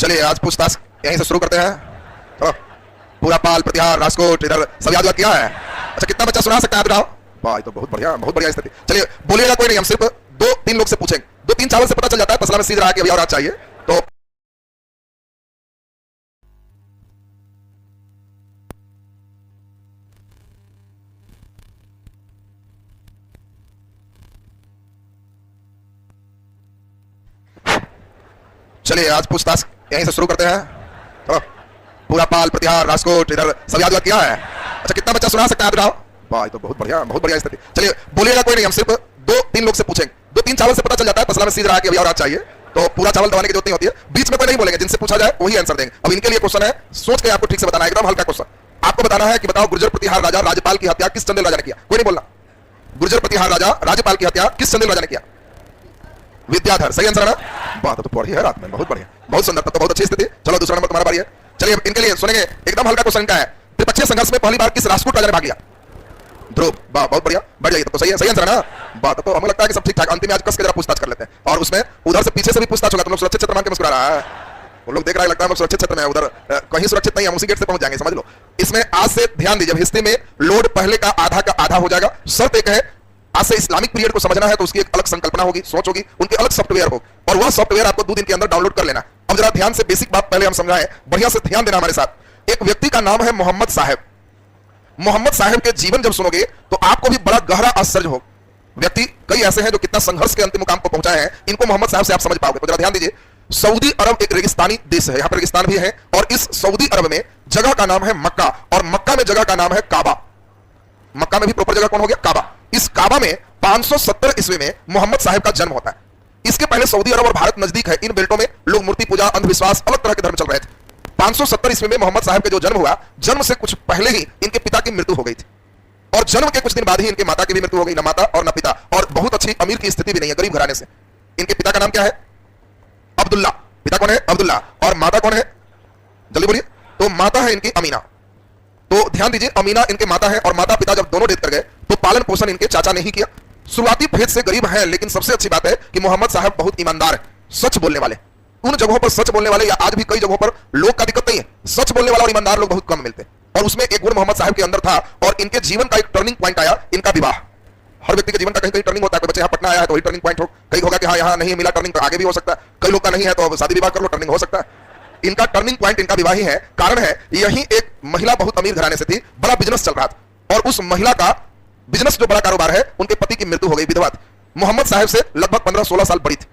चलिए आज पूछताछ यहीं से शुरू करते हैं। तो पूरा पाल प्रतिहार राजकोट इधर सब याद किया है। अच्छा कितना बच्चा सुना सकता है बताओ? वाह तो बहुत बढ़िया स्थिति। चलिए बोलिएगा कोई नहीं, हम सिर्फ 2-3 लोग से पूछेंगे। 2-3 चावल से पता चल जाता है तसला में सीध रहा कि अभी और आज चाहिए। तो चलिए आज पूछताछ यहीं से शुरू करते हैं। तो पूरा पाल प्रतिहार राजकोट इधर सब याद किया है। अच्छा कितना बच्चा सुना सकता है बताओ? वाह तो बहुत बढ़िया स्थिति। चलिए बोलिएगा कोई नहीं, हम सिर्फ 2-3 लोग से पूछेंगे। 2-3 चावल से पता चल जाता है तसला में सीध रहा कि अभी और आज चाहिए। तो पूरा चावल दबाने की जरूरत नहीं होती है। बीच में कोई नहीं बोलेंगे, जिनसे पूछा जाए वही आंसर देंगे। अब इनके लिए क्वेश्चन है, सोच के आपको ठीक से बताना है, एकदम हल्का क्वेश्चन। आपको बताना है कि बताओ गुर्जर प्रतिहार राजा राज्यपाल की हत्या किस चंदेल राजा ने किया? कोई नहीं बोलना। गुर्जर प्रतिहार राजा राज्यपाल की हत्या किस चंदेल राजा ने किया? विद्याधर। सही आंसर है ना? बात तो पढ़ी है रात में, बहुत बढ़िया, बहुत सुंदर, तो बहुत अच्छी स्थिति। चलो दूसरा नंबर तुम्हारा बारी है। चलिए इनके लिए सुनेंगे, एकदम हल्का क्वेश्चन का है। त्रिपक्षीय संघर्ष में पहली बार किस राष्ट्रकूट राजा ने भाग लिया? ध्रुव। वाह बहुत बढ़िया, बढ़ जाइए, तो सही है, सही आंसर है ना? बात तो हमें लगता है कि सब ठीक ठाक। अंतिम में आज कस के जरा पूछताछ कर लेते हैं, और उसमें उधर से पीछे से भी पूछताछ होगा। तुम लोग सुरक्षित क्षेत्र मान के मुस्कुरा रहा है, वो लोग देख रहा है, लगता है हम सुरक्षित क्षेत्र में है, उधर कहीं सुरक्षित नहीं, हम उसी गेट से पहुंच जाएंगे, समझ लो। इसमें आज से ध्यान दीजिए, हिस्ट्री में लोड पहले का आधा हो जाएगा। शर्त एक है, आज से इस्लामिक पीरियड को समझना है तो उसकी एक अलग संकल्पना होगी, सोच होगी, उनके अलग सॉफ्टवेयर हो, और वह सॉफ्टवेयर आपको 2 दिन के अंदर डाउनलोड कर लेना। अब जरा ध्यान से बेसिक बात पहले हम समझाएं, बढ़िया से ध्यान देना हमारे साथ। एक व्यक्ति का नाम है मोहम्मद साहब। मोहम्मद साहब के जीवन जब सुनोगे तो आपको भी बड़ा गहरा आश्चर्य हो। व्यक्ति कई ऐसे हैं जो कितना संघर्ष के अंतिम मुकाम को पहुंचाए हैं, इनको मोहम्मद साहब से आप समझ पाओगे। तो जरा ध्यान दीजिए, सऊदी अरब एक रेगिस्तानी देश है, यहां पर रेगिस्तान भी है, और इस सऊदी अरब में जगह का नाम है मक्का, और मक्का में जगह का नाम है काबा। मक्का में भी प्रॉपर जगह कौन हो गया? काबा। इस काबा में 570 ईस्वी में मोहम्मद साहब का जन्म होता है। इसके पहले सऊदी अरब और भारत नजदीक है, इन बेल्टों में लोग मूर्ति पूजा, अंधविश्वास, अलग तरह के धर्म चल रहे थे। 570 ईस्वी में मोहम्मद साहब के जो जन्म हुआ, जन्म से कुछ पहले ही इनके पिता की मृत्यु हो गई थी, और जन्म के कुछ दिन बाद ही इनके माता की भी मृत्यु हो गई। न माता और न पिता, और बहुत अच्छी अमीर की स्थिति भी नहीं है, गरीब घराने से। इनके पिता का नाम क्या है? अब्दुल्ला। पिता कौन है? अब्दुल्ला। और माता कौन है? जल्दी बोलिए। तो माता है इनकी अमीना। तो ध्यान दीजिए, अमीना इनके माता है, और माता पिता जब दोनों डेथ कर गए तो पालन पोषण इनके चाचा ने ही किया। शुरुआती भेद से गरीब है, लेकिन सबसे अच्छी बात है कि मोहम्मद साहब बहुत ईमानदार है, सच बोलने वाले। उन जगहों पर सच बोलने वाले, या आज भी कई जगहों पर लोग का दिक्कत नहीं है, सच बोलने वाला और ईमानदार लोग बहुत कम मिलते हैं, और उसमें एक गुण मोहम्मद साहब के अंदर था। और इनके जीवन का एक टर्निंग पॉइंट आया, इनका विवाह। हर व्यक्ति के जीवन का कहीं कहीं टर्निंग होता है। कोई बच्चे यहाँ पटना आया है तो वही टर्निंग पॉइंट हो, कहीं होगा कि हाँ यहाँ नहीं मिला टर्निंग, तो आगे भी हो सकता है। कई लोग का नहीं है तो शादी विवाह कर लो, टर्निंग हो सकता है। इनका टर्निंग पॉइंट इनका विवाह ही है। कारण है, यही एक महिला बहुत अमीर घराने से थी, बड़ा बिजनेस चल रहा था, और उस महिला का बिजनेस जो बड़ा कारोबार है, उनके पति की मृत्यु हो गई, विधवा थी। मोहम्मद साहब से लगभग 15-16 साल बड़ी थी।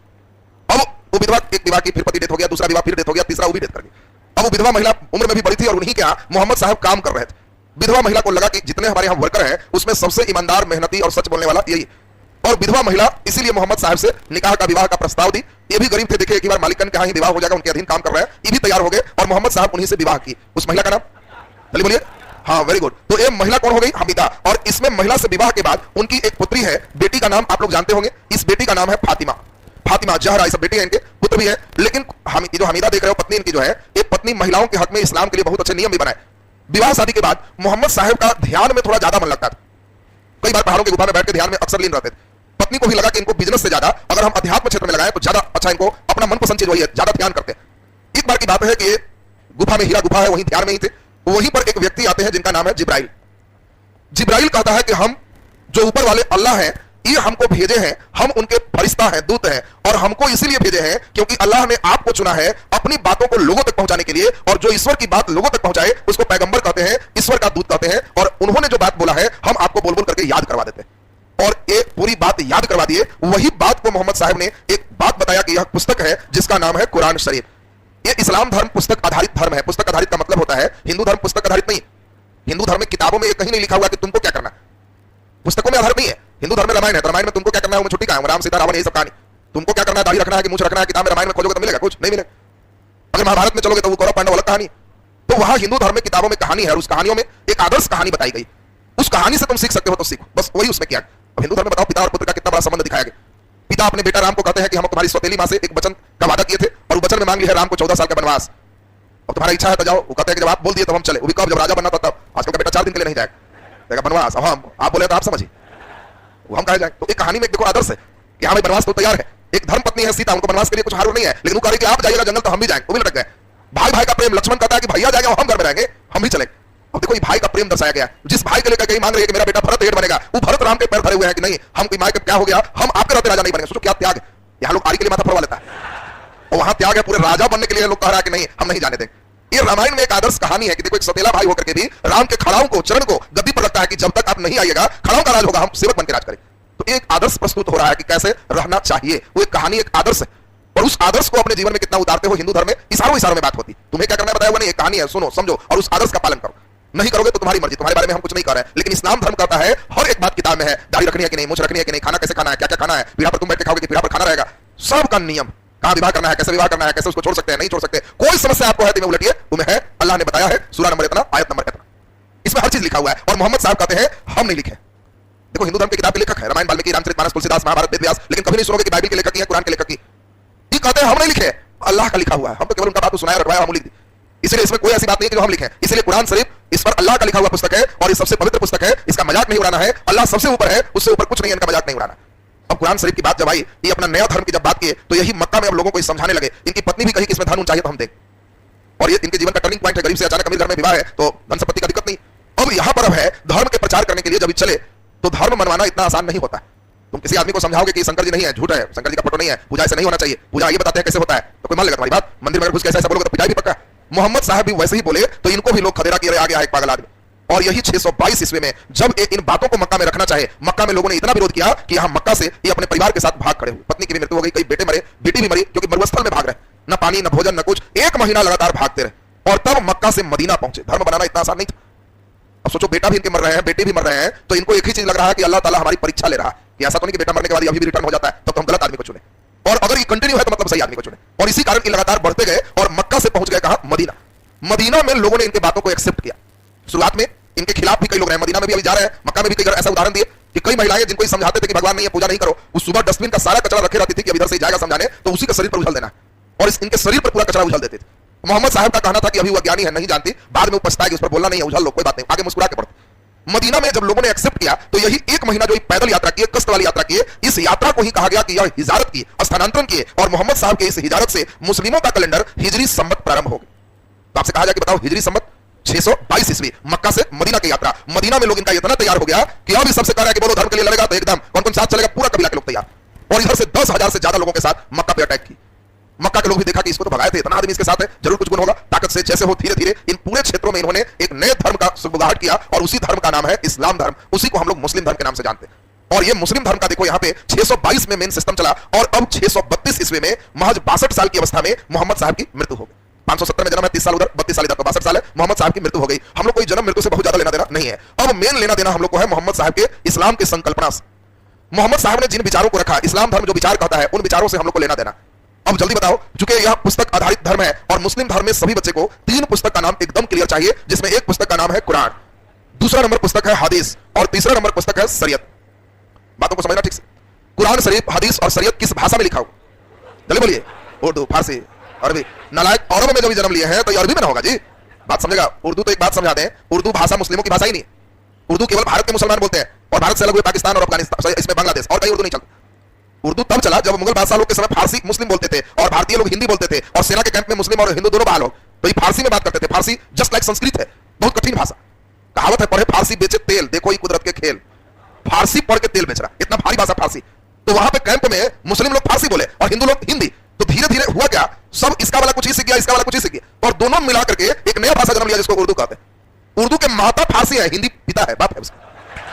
अब वो विधवा, एक विवाह की, फिर पति डेथ हो गया, दूसरा विवाह फिर डेथ हो गया, तीसरा वो भी डेथ कर गई। अब वो विधवा महिला उम्र में भी बड़ी थी, और उन्हीं के यहाँ मोहम्मद साहब काम कर रहे थे। विधवा महिला को लगा कि जितने हमारे यहाँ वर्कर हैं उसमें सबसे ईमानदार, मेहनती और सच बोलने वाला यही, और विधवा महिला इसीलिए मोहम्मद साहब से निकाह का, विवाह का प्रस्ताव दी। ये भी गरीब थे, देखे एक बार मालिकन के यहाँ ही विवाह हो जाएगा, उनके अधीन काम कर रहे हैं, ये भी तैयार हो गए, और मोहम्मद साहब उन्हीं से विवाह की। उस महिला का नाम जल्दी बोलिए। हाँ वेरी गुड। तो ये महिला कौन हो गई? हमीदा। और इसमें महिला से विवाह के बाद उनकी एक पुत्री है, बेटी का नाम आप लोग जानते होंगे, इस बेटी का नाम है फातिमा। फातिमा, जहरा, ये सब बेटी है इनके, पुत्र भी है। लेकिन जो हमीदा देख रहे हो, पत्नी इनकी जो है, ये पत्नी महिलाओं के हक में इस्लाम के लिए बहुत अच्छे नियम भी बनाए। विवाह शादी के बाद मोहम्मद साहब का ध्यान में थोड़ा ज्यादा मन लगता था। कई बार पहाड़ों की गुफा में बैठ के ध्यान में अक्सर लीन रहते थे। पत्नी को भी लगा कि इनको बिजनेस से ज्यादा अगर हम अध्यात्म क्षेत्र में लगाएं तो ज्यादा अच्छा, इनको अपना मनपसंद चीज वही है, ज्यादा ध्यान करते हैं। एक बार की बात है कि गुफा में, हीरा गुफा है, वहीं ध्यान में ही थे। वहीं पर एक व्यक्ति आते हैं जिनका नाम है जिब्राइल। जिब्राइल कहता है कि हम जो ऊपर वाले अल्लाह हैं, ये हमको भेजे हैं, हम उनके फरिश्ता हैं, दूत हैं, और हमको इसीलिए भेजे हैं क्योंकि अल्लाह ने आपको चुना है अपनी बातों को लोगों तक पहुंचाने के लिए, और जो ईश्वर की बात लोगों तक पहुंचाए उसको पैगंबर कहते हैं, ईश्वर का दूत कहते हैं। और उन्होंने जो बात बोला है हम आपको बोल बोल करके याद करवा देते हैं, और एक पूरी बात याद करवा दिए। वही बात को मोहम्मद साहब ने एक बात बताया कि यह पुस्तक है जिसका नाम है कुरान शरीफ। ये इस्लाम धर्म पुस्तक आधारित धर्म है। पुस्तक आधारित का मतलब होता है, हिंदू धर्म पुस्तक आधारित नहीं। हिंदू धर्म में किताबों में कहीं नहीं लिखा हुआ कि तुमको क्या करना, पुस्तकों में आधारित नहीं है। हिंदू धर्म में रामायण है, तो रामायण में तुमको क्या करना है, मैं छुट्टी का हूं, राम सीता रावण यही सब कहानी। तुमको क्या करना है, दाढ़ी रखना है कि मूंछ रखना है, किताब में रामायण में खोजोगे तो मिलेगा कुछ नहीं मिलेगा। अगर महाभारत में चलोगे तो वो कौरव पांडव अलग कहानी। तो वहां हिंदू धर्म में किताबों में कहानी है, और उस कहानियों में एक आदर्श कहानी बताई गई। उस कहानी से तुम सीख सकते हो तो सीखो, बस वही उसमें किया। अब हिंदू धर्म में बताओ पिता और पुत्र का कितना बड़ा संबंध दिखाया गया। पिता अपने बेटा राम को कहते हैं कि हम तुम्हारी सौतेली मां से एक वचन का वादा किए थे, और वचन में मांग लिया है राम को 14 साल का वनवास, और तुम्हारा इच्छा है तो जाओ। वो कहते हैं कि जब आप बोल दिए तो हम चले। वो भी कब, जब राजा बनना था तब। आजकल का बेटा 4 दिन के लिए नहीं जाएगा वनवास। अब हम आप बोले तो आप समझिए, वो हम कहे जाए। तो एक कहानी में देखो आदर्श है कि हाँ भाई वनवास तो तैयार है। एक धर्म पत्नी है सीता, उनको वनवास के लिए कुछ हार नहीं है, लेकिन वो कह रही कि आप जाइएगा जंगल तो हम भी जाएंगे, वो भी लटक गए। भाई भाई का प्रेम, लक्ष्मण कहता है कि भैया जाएंगे हम घर में रहेंगे, हम भी चले। अब देखो ये भाई का प्रेम दर्शाया गया, जिस भाई के लिए कहीं मांग रही है कि मेरा बेटा भरत हेड बनेगा, वो भरत राम के पैर धरे हुए हैं कि नहीं हम कोई माँ के क्या हो गया, हम आपके रहते राजा नहीं बनेंगे। सोचो क्या त्याग है, यहाँ लोग आरी के लिए माथा फरवा लेता है और वहां त्याग है पूरे राजा बनने के लिए लोग कह रहा है कि नहीं हम नहीं जाने देंगे। ये रामायण में एक आदर्श कहानी है कि देखो एक सौतेला भाई होकर के भी राम के खड़ाओं को, चरण को गद्दी पर रखता है कि जब तक आप नहीं आइएगा खड़ाओं का राज होगा, हम सेवक बनकर राज करें। तो एक आदर्श प्रस्तुत हो रहा है कि कैसे रहना चाहिए, वो एक कहानी, एक आदर्श है, और उस आदर्श को अपने जीवन में कितना उतारते हो। हिंदू धर्म में इशारों में बात होती, तुम्हें क्या करना बताया हुआ नहीं, एक कहानी है, सुनो समझो और उस आदर्श का पालन करो। नहीं करोगे तो तुम्हारी मर्जी, तुम्हारे बारे में हम कुछ नहीं कर रहे हैं। लेकिन इस्लाम धर्म कहता है हर एक बात किताब में है, दाढ़ी रखनी है कि नहीं, मूंछ रखनी है कि नहीं, खाना कैसे खाना है, क्या क्या खाना है, पीढ़ा पर तुम बैठ के खाओगे कि पीढ़ा पर खाना रहेगा, सबका नियम, कहां विवाह करना है, कैसे विवाह करना है, कैसे उसको छोड़ सकते हैं, नहीं छोड़ सकते, कोई समस्या आपको है तो उलटिए, तुम्हें है, अल्लाह ने बताया है, सूरा नंबर इतना, आयत नंबर इतना, इसमें हर चीज लिखा हुआ है। और मोहम्मद साहब कहते हैं हम नहीं लिखे। देखो हिंदू धर्म की किताब के लेखक है रामायण, वाल्मीकि, रामचरितमानस, तुलसीदास, महाभारत, वेद व्यास, लेकिन कभी नहीं सुनोगे कि बाइबल के लेखक की है, कुरान के लेखक की। ये कहते हैं हम नहीं लिखे, अल्लाह का लिखा हुआ है, हम तो केवल उनका बात को सुनाया रखवाया, हम लिख दी। इसलिए इसमें कोई ऐसी बात नहीं कि जो हम लिखें। इसलिए कुरान शरीफ इस पर अल्लाह का लिखा हुआ पुस्तक है और ये सबसे पवित्र पुस्तक है, इसका मजाक नहीं उड़ाना है। अल्लाह सबसे ऊपर है, उससे ऊपर कुछ नहीं है, इनका मजाक नहीं उड़ाना। अब कुरान शरीफ की बात जब आई, ये अपना नया धर्म की जब बात की तो यही मक्का में अब लोगों को समझाने लगे। इनकी पत्नी भी कही कि इसमें धन चाहिए तो हम दें, और ये इनके जीवन का टर्निंग पॉइंट है। गरीब से अचानक अमीर घर में विवाह है तो धन संपत्ति का दिक्कत नहीं। अब यहां पर अब है धर्म के प्रचार करने के लिए जब चले तो धर्म मनवाना इतना आसान नहीं होता। तुम किसी आदमी को समझाओगे कि शंकर जी नहीं है, झूठ है, शंकर जी का फोटो नहीं है, पूजा ऐसे नहीं होना चाहिए, पूजा ये बताते हैं कैसे होता है, तो कोई मान लेगा तुम्हारी बात। मंदिर में घुस के ऐसा बोलोगे तो पूजा भी पक्का। मोहम्मद साहब भी वैसे ही बोले तो इनको भी लोग खदेड़ा किए आ गया है एक पागल आदमी। और यही 622 ईस्वी में जब इन बातों को मक्का में रखना चाहे, मक्का में लोगों ने इतना विरोध किया कि यहां मक्का से ये अपने परिवार के साथ भाग खड़े हुए। पत्नी की भी मृत्यु हो गई, कई बेटे मरे, बेटी भी मरी, क्योंकि मरुस्थल में भाग रहे, न पानी न भोजन न कुछ, 1 महीना लगातार भागते रहे और तब मक्का से मदीना पहुंचे। धर्म बनाना इतना आसान नहीं था। अब सोचो बेटा भी इनके मर रहे हैं, बेटे भी मर रहे हैं, तो इनको एक ही चीज लग रहा है कि अल्लाह ताला हमारी परीक्षा ले रहा है कि ऐसा तो नहीं कि बेटा मरने के बाद अभी भी रिटर्न हो जाता है, तब तो हम गलत आदमी को चुने, और अगर ये कंटिन्यू है तो मतलब सही आदमी को चुने। और इसी कारण ये लगातार बढ़ते गए और मक्का से पहुंच गए कहां, मदीना। मदीना में लोगों ने इनके बातों को एक्सेप्ट किया। शुरुआत में इनके खिलाफ भी कई लोग रहे, मदीना में भी अभी जा रहे हैं, मक्का में भी कई ऐसा उदाहरण दिए कि कई महिलाएं जिनको समझाते थे कि भगवान नहीं है, पूजा नहीं करो, उस सुबह डस्टबिन का सारा कचरा रखे रहती थी कि इधर से जाएगा समझाने तो उसी के शरीर पर उछल देना, और इनके शरीर पर पूरा कचरा उछल देते थे। मोहम्मद साहब का कहना था कि अभी वो अज्ञानी है, नहीं जानती, बाद में वो पछताएगी, उस पर बोलना नहीं है, उछल लो, कोई बात नहीं, आगे मुस्कुरा के बढ़ते। मदीना में जब लोगों ने एक्सेप्ट किया तो यही 1 महीना जो पैदल यात्रा की, कष्ट वाली यात्रा की, इस यात्रा को ही कहा गया कि यह हिजारत की, स्थानांतरण किए, और मोहम्मद साहब के इस हिजारत से मुस्लिमों का कैलेंडर हिजरी संवत प्रारंभ हो गया। तो आपसे कहा जाए कि बताओ हिजरी संवत 622 ईस्वी, मक्का से मदीना की यात्रा। मदीना में लोग इनका इतना तैयार हो गया कि अब सबसे कह रहा है कि बोलो धर्म के लिए लड़ेगा तो एकदम कौन कौन साथ चलेगा, पूरा कबीला के लोग तैयार। और इधर से 10,000 से ज्यादा लोगों के साथ मक्का पे अटैक की। मक्का के लोग भी देखा कि इसको तो भगाए थे, इतना आदमी इसके साथ है, जरूर कुछ गुण होगा, ताकत से जैसे हो धीरे धीरे इन पूरे क्षेत्रों में इन्होंने एक नए धर्म का सुबुगाहट किया, और उसी धर्म का नाम है इस्लाम धर्म। उसी को हम लोग मुस्लिम धर्म के नाम से जानते हैं। और ये मुस्लिम धर्म का देखो यहाँ पे 622 में मेन सिस्टम चला, और अब 632 ईस्वी में महज 62 साल की अवस्था में मोहम्मद साहब की मृत्यु हो गई। 570 में जन्म है, 30 साल उधर, 32 साल इधर, तो 62 साल है, मोहम्मद साहब की मृत्यु हो गई। हम लोग कोई जन्म मृत्यु से बहुत ज्यादा लेना देना नहीं है। अब मेन लेना देना हम लोग को है मोहम्मद साहब के इस्लाम की संकल्पना से। मोहम्मद साहब ने जिन विचारों को रखा, इस्लाम धर्म जो विचार कहता है, उन विचारों से हम लोग को लेना देना। अब जल्दी बताओ, चूंकि यह पुस्तक आधारित धर्म है और मुस्लिम धर्म में सभी बच्चे को 3 पुस्तक का नाम एकदम क्लियर चाहिए, जिसमें एक पुस्तक का नाम है कुरान, दूसरा नंबर पुस्तक है हदीस, और तीसरा नंबर पुस्तक है शरीयत। बातों को समझना ठीक से। कुरान शरीफ, हदीस और शरीयत किस भाषा में लिखा हो, जल्दी बोलिए। उर्दू, फारसी, अरबी। नालायक अरब में जब जन्म लिए हैं तो ये अरबी में ना होगा जी, बात समझेगा। उर्दू तो एक बात समझा दें, उर्दू भाषा मुस्लिमों की भाषा ही नहीं। उर्दू केवल भारत के मुसलमान बोलते हैं, और भारत से अलग हुए पाकिस्तान और अफगानिस्तान, इसमें बांग्लादेश, और कहीं उर्दू नहीं चलता। उर्दू तब चला जब मुगल बादशाह लोग के समय फारसी मुस्लिम बोलते थे, और भारतीय लोग हिंदी बोलते थे, और सेना के कैंप में मुस्लिम और हिंदू दोनों बहाल हो, तो ये फारसी में बात करते थे। फारसी जस्ट लाइक संस्कृत है, बहुत कठिन भाषा। कहावत है, पढ़े फारसी बेचे तेल, देखो ही कुदरत के खेल। फारसी पढ़ के तेल बेच रहा, इतना भारी भाषा फारसी। तो वहां पे कैंप में मुस्लिम लोग फारसी बोले और हिंदू लोग हिंदी, तो धीरे धीरे हुआ क्या, सब इसका वाला कुछ ही सीख गया, इसका वाला कुछ ही सीख गया, और दोनों मिला करके एक नया भाषा जन्म लिया जिसको उर्दू कहते हैं। उर्दू के माता फारसी है, हिंदी पिता है, बाप है उसका,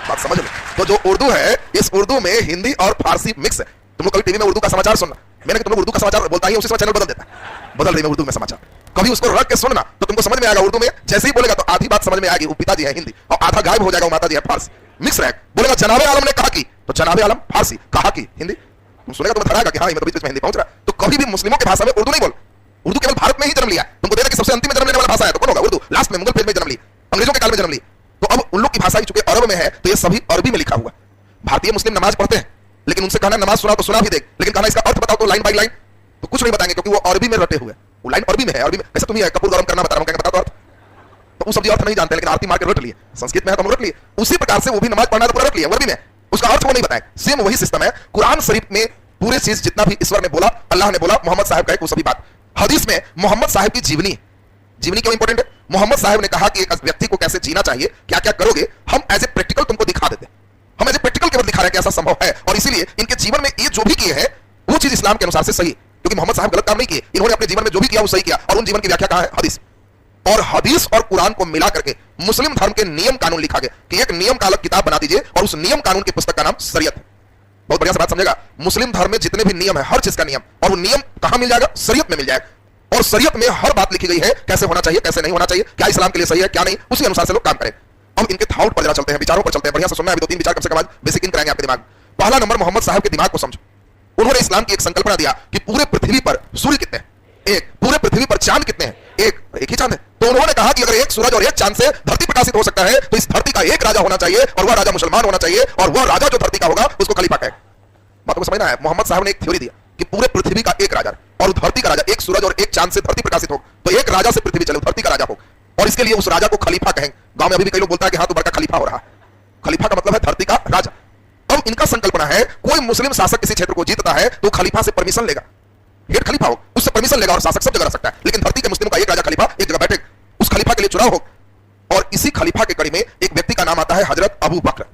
बात समझ लो। तो जो उर्दू है, इस उर्दू में हिंदी और फारसी मिक्स है। तुम लोग कभी टीवी में उर्दू का समाचार सुनना, मैंने तुम लोग उर्दू का समाचार बोलता ही उसी समय चैनल बदल देता है, बदल रही है उर्दू में समाचार। कभी उसको रख के सुनना तो तुमको समझ में आएगा, उर्दू में जैसे ही बोलेगा तो आधी बात समझ में आएगी, वो पिताजी है हिंदी, और आधा गायब हो जाएगा, वो माता जी है फारसी, मिक्स रहे। बोलेगा जनाबे आलम ने कहा कि, तो जनाबे आलम फारसी, कहा कि हिंदी, तुम सुनेगा तुम्हें धराएगा कि हाँ, बीच में हिंदी पहुंच रहा है। तो कभी भी मुस्लिमों की भाषा में उर्दू नहीं बोल। उर्दू केवल भारत में ही जन्म लिया, तुमको देखा कि सबसे अंतिम में जन्म लेने वाला भाषा है तो कौन होगा, उर्दू। लास्ट में मुगल फेज में जन्म ली, अंग्रेजों के काल में जन्म ली, तो अब उन लोग की भाषा ही चूंकि अरब में है तो ये सभी अरबी में लिखा हुआ। भारतीय मुस्लिम नमाज पढ़ते हैं, लेकिन उनसे कहना नमाज सुना तो सुना भी देख, लेकिन कहना इसका अर्थ बताओ तो लाइन बाई लाइन तो कुछ नहीं बताएंगे, क्योंकि वो अरबी में रटे हुए, वो लाइन अरबी में है। अरबी में जैसे तुम ही कपूर गरम करना बता रहा हूं, बता दो अर्थ, तो वो सब अर्थ नहीं जानते, लेकिन आरती मार के रट लिए, संस्कृत में है तो हम रट लिए। उसी प्रकार से वो भी नमाज पढ़ना तो पूरा रट लिया, अरबी में, उसका अर्थ वो नहीं बताए। सेम वही सिस्टम है कुरान शरीफ में, पूरे चीज जितना भी ईश्वर ने बोला, अल्लाह ने बोला, मोहम्मद साहब कहे वो सभी बात। हदीस में मोहम्मद साहब की जीवनी क्यों इंपॉर्टेंट है? मोहम्मद साहब ने कहा कि एक व्यक्ति को कैसे जीना चाहिए, क्या क्या करोगे, हम एज ए प्रैक्टिकल तुमको दिखा देते हैं। हम एज ए प्रैक्टिकल केवल दिखा रहे हैं कि ऐसा संभव है, और इसीलिए इनके जीवन में ये जो भी किए हैं वो चीज इस्लाम के अनुसार से सही, क्योंकि मोहम्मद साहब गलत काम नहीं किए, इन्होंने अपने जीवन में जो भी किया वो सही किया, और उन जीवन की व्याख्या कहां है? हदीस। और हदीस और कुरान को मिला करके मुस्लिम धर्म के नियम कानून लिखा गया कि एक नियम का अलग किताब बना दीजिए, और उस नियम कानून की पुस्तक का नाम शरीयत है। बहुत बढ़िया से बात समझेगा। मुस्लिम धर्म में जितने भी नियम है, हर चीज का नियम, और वो नियम कहां मिल जाएगा? शरीयत में मिल जाएगा। और शरीयत में हर बात लिखी गई है, कैसे होना चाहिए, कैसे नहीं होना चाहिए, क्या इस्लाम के लिए सही है, क्या नहीं, उसी अनुसार से लोग काम करें। हम इनके थॉट पर जरा चलते हैं, विचारों पर चलते हैं। बढ़िया से सुनना है, अभी 2-3 विचार कम से कम आज बेसिक इन कराएंगे आपके दिमाग। पहला नंबर, मोहम्मद साहब के दिमाग को समझो। उन्होंने इस्लाम की एक संकल्पना दिया कि पूरे पृथ्वी पर सूर्य कितने हैं? एक। पूरे पृथ्वी पर चांद कितने हैं? एक ही चांद है। तो उन्होंने कहा कि अगर एक सूरज और एक चांद से धरती प्रकाशित हो सकता है, तो इस धरती का एक राजा होना चाहिए, और वह राजा मुसलमान होना चाहिए, और वह राजा जो धरती का होगा उसको खलीफा कहेगा। बात को समझना है। मोहम्मद साहब ने एक थ्योरी दिया कि पूरे पृथ्वी का एक राजा और धरती का राजा, एक सूरज और एक चांद से धरती प्रकाशित हो, तो एक राजा से पृथ्वी चले, धरती का राजा हो, और इसके लिए उस राजा को खलीफा कहेंगे। गांव में अभी भी कई लोग बोलता है कि हाँ तो बड़का खलीफा हो रहा है। खलीफा का मतलब है धरती का राजा। अब इनका संकल्पना है, कोई मुस्लिम शासक किसी क्षेत्र को जीतता है तो खलीफा से परमिशन लेगा, हेड खलीफा हो, उससे परमिशन लेगा, और शासक सब जगह रह सकता है, लेकिन धरती के मुस्लिम का एक राजा खलीफा एक जगह बैठे, उस खलीफा के लिए चुनाव हो। और इसी खलीफा के कड़ी में एक व्यक्ति का नाम आता है हजरत अबू बकर।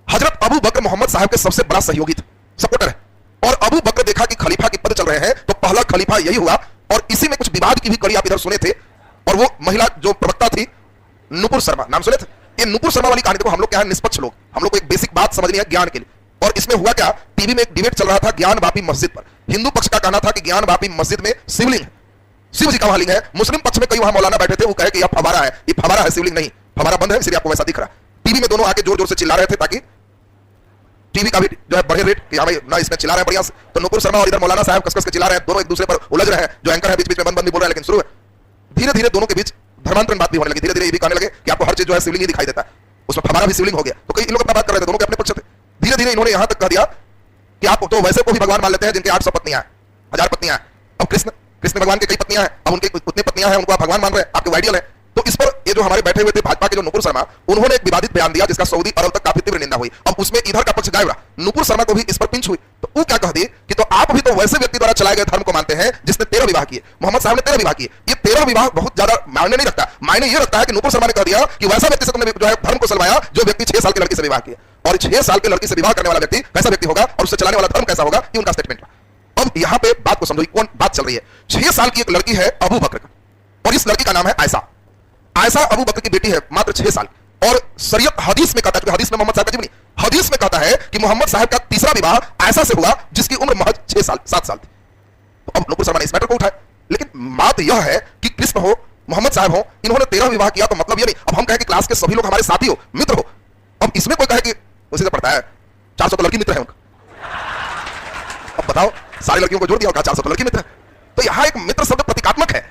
हजरत अबू बकर मोहम्मद साहब के सबसे बड़ा सहयोगी थे, सपोर्टर है। और अबू बकर देखा कि खलीफा की पद चल रहे हैं, तो पहला खलीफा यही हुआ। और इसी में कुछ विवाद की भी कड़ी आप इधर सुने थे, और वो महिला जो प्रवक्ता थी नुपुर शर्मा, नाम सुने थे? ये नुपुर शर्मा वाली कहानी देखो, हम लोग क्या है, निष्पक्ष लोग, हम लोग को एक बेसिक बात समझनी है ज्ञान के लिए। और इसमें हुआ क्या, टीवी में एक डिबेट चल रहा था ज्ञान वापी मस्जिद पर। हिंदू पक्ष का कहना था कि ज्ञान वापी मस्जिद में शिवलिंग है, शिव जी का वहां लिंग है। मुस्लिम पक्ष में कई वहां मौलाना बैठे थे, वो कहे कि यह फवारा है, ये फवारा है, शिवलिंग नहीं, फवारा बंद है, इसलिए आपको वैसा दिख रहा है। टीवी में दोनों आके जोर जोर से चिल्ला रहे थे, ताकि टीवी का भी जो है बढ़े रेट, कि हाँ भाई ना इसमें चिल्ला रहे हैं बढ़िया से। तो नुपुर शर्मा और इधर मौलाना साहब कस-कस के चिल्ला रहे हैं, दोनों एक दूसरे पर उलझ रहे हैं। जो एंकर है बीच बीच में बंद भी बोल रहे हैं, लेकिन शुरू है धीरे धीरे दोनों के बीच धर्मांतरण बात भी होने लगी। धीरे धीरे ये भी कहने लगे कि आपको हर चीज जो है शिवलिंग ही दिखाई देता है, उसमें फवारा भी शिवलिंग हो गया। तो कई लोग अपना बात कर रहे थे, दोनों के अपने पक्ष थे। धीरे धीरे इन्होंने यहां तक कह दिया कि आप तो वैसे को भी भगवान मान लेते हैं जिनके 800 पत्नियां हैं, 1000 पत्नियां हैं। अब कृष्ण भगवान की कई पत्नियां हैं, अब उनके उतनी पत्नियां हैं, उनको आप भगवान मान रहे हैं, आपके आइडियल है। तो इस पर ये जो हमारे बैठे हुए थे भाजपा के जो नुपुर शर्मा, उन्होंने एक विवादित बयान दिया जिसका सऊदी अरब तक काफी तीव्र निंदा हुई। अब उसमें इधर का पक्ष गायब रहा, नुपुर शर्मा को भी इस पर पिंच हुई। तो वो क्या कह दी कि तो आप भी तो वैसे व्यक्ति द्वारा चलाए गए धर्म को मानते हैं जिसने 13 विवाह किए। मोहम्मद साहब ने 13 विवाह किए। ये 13 विवाह बहुत ज्यादा मायने नहीं रखता। मायने ये रखता है कि नुपुर शर्मा ने कह दिया कि वैसा व्यक्ति से तुमने जो है धर्म को चलवाया जो व्यक्ति 6 साल की लड़की से विवाह किया, और 6 साल की लड़की से विवाह करने वाला व्यक्ति कैसा व्यक्ति होगा और उससे चलाने वाला धर्म कैसा होगा, ये उनका स्टेटमेंट था। अब यहां पे बात को समझो, कौन बात चल रही है। 6 साल की एक लड़की है अबू बकर का, और इस लड़की का नाम है आयशा। आयशा अबू बकर की बेटी है, मात्र 6 साल। और शरीयत हदीस में कहता है, हदीस में मोहम्मद साहब का जीवनी, हदीस में कहता है कि मोहम्मद साहब का तीसरा विवाह आयशा से हुआ जिसकी उम्र महज 6 साल 7 साल थी। तो अब नुपुर शर्मा ने इस मैटर को उठाया, लेकिन बात यह है कि कृष्ण हो, मोहम्मद साहब हो, इन्होंने 13 विवाह किया, तो मतलब ये नहीं अब हम कहें कि क्लास के सभी लोग हमारे साथी हो, मित्र हो। अब इसमें कोई कहे कि उसी से पढ़ता है 400 तो लड़की मित्र है उनका। अब बताओ, सारी लड़कियों को जोड़ दिया और कहा 400 तो लड़की मित्र है। तो यहां एक मित्र शब्द प्रतीकात्मक है,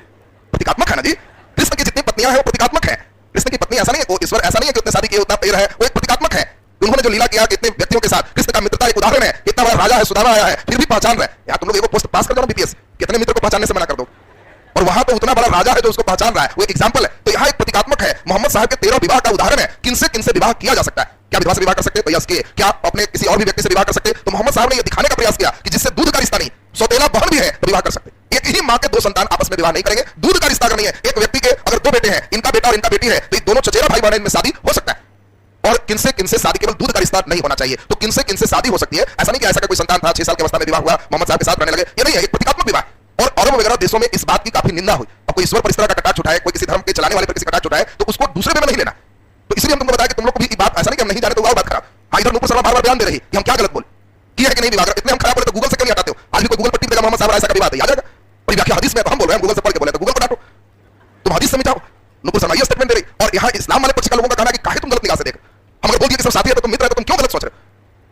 प्रतीकात्मक है ना जी। कृष्ण की जितनी पत्नियां हैं वो प्रतीकात्मक है। कृष्ण की पत्नी ऐसा नहीं है, वो ईश्वर ऐसा नहीं है कि उतने शादी किए उतना प्रेम है, वो एक प्रतीकात्मक है। उन्होंने जो लीला किया कि इतने व्यक्तियों के साथ, कृष्ण का मित्रता एक उदाहरण है। इतना बड़ा राजा है, सुदामा आया है, फिर भी पहचान रहे हैं। यार तुम लोग एक पोस्ट पास कर दो ना बीपीएस, कितने मित्र को पहचानने से मना कर दो, और वहां तो उतना बड़ा राजा है जो उसको पहचान रहा है, वो एक एग्जांपल है। तो यहाँ एक प्रतीकात्मक है। मोहम्मद साहब के 13 विवाह का उदाहरण है। किनसे विवाह किया जा सकता है? क्या विधवा से विवाह कर सकते हैं? तो यस किए। क्या अपने किसी और भी व्यक्ति से विवाह कर सकते हैं? तो मोहम्मद साहब ने यह दिखाने का प्रयास किया कि जिससे दूध का रिश्ता नहीं, सौतेला बहन भी है तो विवाह कर सकते। एक ही मां के 2 संतान आपस में विवाह नहीं करेंगे, दूध का रिश्ता अगर नहीं है। एक व्यक्ति के अगर 2 बेटे हैं, इनका बेटा और इनका बेटी है, तो ये दोनों चचेरा भाई बहन में शादी हो सकता है। और किनसे शादी केवल दूध का रिश्ता नहीं होना चाहिए। तो किनसे शादी हो सकती है। ऐसा नहीं कि ऐसा का कोई संतान था, 6 साल की अवस्था में विवाह हुआ, मोहम्मद साहब के साथ रहने लगे, ये नहीं है, एक प्रतीकात्मक विवाह। और अरब वगैरह देशों में इस बात की काफी निंदा हुई। अब कोई ईश्वर पर इस तरह का कटाक्ष उठाए, कोई किसी धर्म के चलाने वाले पर किसी कटाक्ष उठाए, तो उसको दूसरे वे में नहीं लेना। तो इसलिए हम तुमको बताया कि तुम लोग को भी बात ऐसा नहीं कि हम नहीं जाने तो वो बात खराब। हाँ, इधर नुपुर शर्मा बार-बार बयान दे रही कि हम क्या गलत बोले, किया है कि नहीं विवाह, इतने हम खराब बोले तो गूगल से क्यों नहीं हटाते हो? आज भी कोई गूगल पर टिक देगा मोहम्मद साहब ऐसा का विवाह है, आ जाएगा। और व्याख्या हदीस में तो हम बोल रहे हैं, गूगल से पढ़ के बोले तो गूगल पर डालो, तुम हदीस से मिटाओ। नुपुर शर्मा ये स्टेटमेंट दे रही। और यहाँ इस्लाम वाले पक्ष के लोगों का कहना है कि काहे तुम गलत निगाह से देख, हम अगर बोल दिया कि सब साथी है तो तुम मित्र है, तो तुम क्यों गलत सोच रहे हो?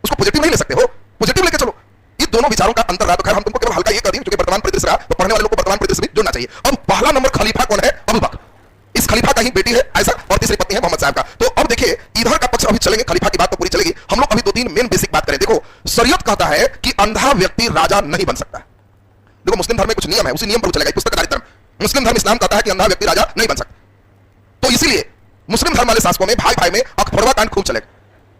उसको पॉजिटिव नहीं ले सकते हो, पॉजिटिव लेके चलो। ये दोनों विचारों का अंतर रहा। तो खैर हम तुमको केवल हल्का ये कर दिए, क्योंकि वर्तमान परिदृश्य रहा, तो पढ़ने वाले लोग को वर्तमान परिदृश्य भी जोड़ना चाहिए। अब पहला नंबर खलीफा कौन है? अबू बकर। इस खलीफा का ही बेटी है आयशा, और तीसरी पत्नी है मोहम्मद साहब का। तो अब देखिए इधर का पक्ष अभी चलेंगे, खलीफा की बात तो पूरी चलेगी। हम लोग अभी 2-3 मेन बेसिक बात करें। देखो, शरीयत कहता है कि अंधा व्यक्ति राजा नहीं बन सकता। देखो मुस्लिम धर्म में कुछ नियम है, उसी नियम पर चलेगा। पुस्तकाधारित धर्म मुस्लिम धर्म इस्लाम कहता है कि अंधा व्यक्ति राजा नहीं बन सकता। तो इसीलिए मुस्लिम धर्म वाले शासकों में भाई भाई में अखफोड़वा कांड खूब चलेगा।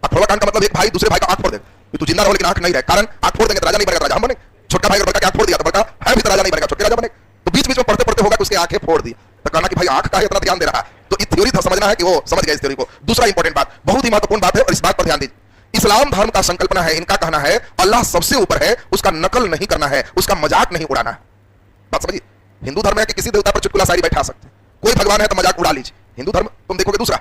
अखफोड़वा कांड का मतलब एक भाई दूसरे भाई का आंख फोड़ देगा। कि तू जिंदा रहो लेकिन आंख नहीं रहे, कारण आंख फोड़ देंगे तो राजा नहीं बनेगा, राजा हम बने। छोटका भाई बड़का की आंख फोड़ दिया तो बड़का है भी तो राजा नहीं बनेगा, छोटे राजा बने। तो बीच बीच में पढ़ते पढ़ते होगा कि उसकी आंखें फोड़ दी, तो कहना कि भाई आंख का इतना ध्यान दे रहा है। तो इस थ्योरी था, समझना है कि वो समझ गया इस थ्योरी को। दूसरा इंपॉर्टेंट बात, बहुत ही महत्वपूर्ण बात है और इस बात पर ध्यान दीजिए। इस्लाम धर्म का संकल्पना है, इनका कहना है अल्लाह सबसे ऊपर है, उसका नकल नहीं करना है, उसका मजाक नहीं उड़ाना है। बात समझिए। हिंदू धर्म है कि किसी देवता पर चुटकुला शायरी बैठा सकते, कोई भगवान है तो मजाक उड़ा लीजिए। हिंदू धर्म तुम देखोगे दूसरा,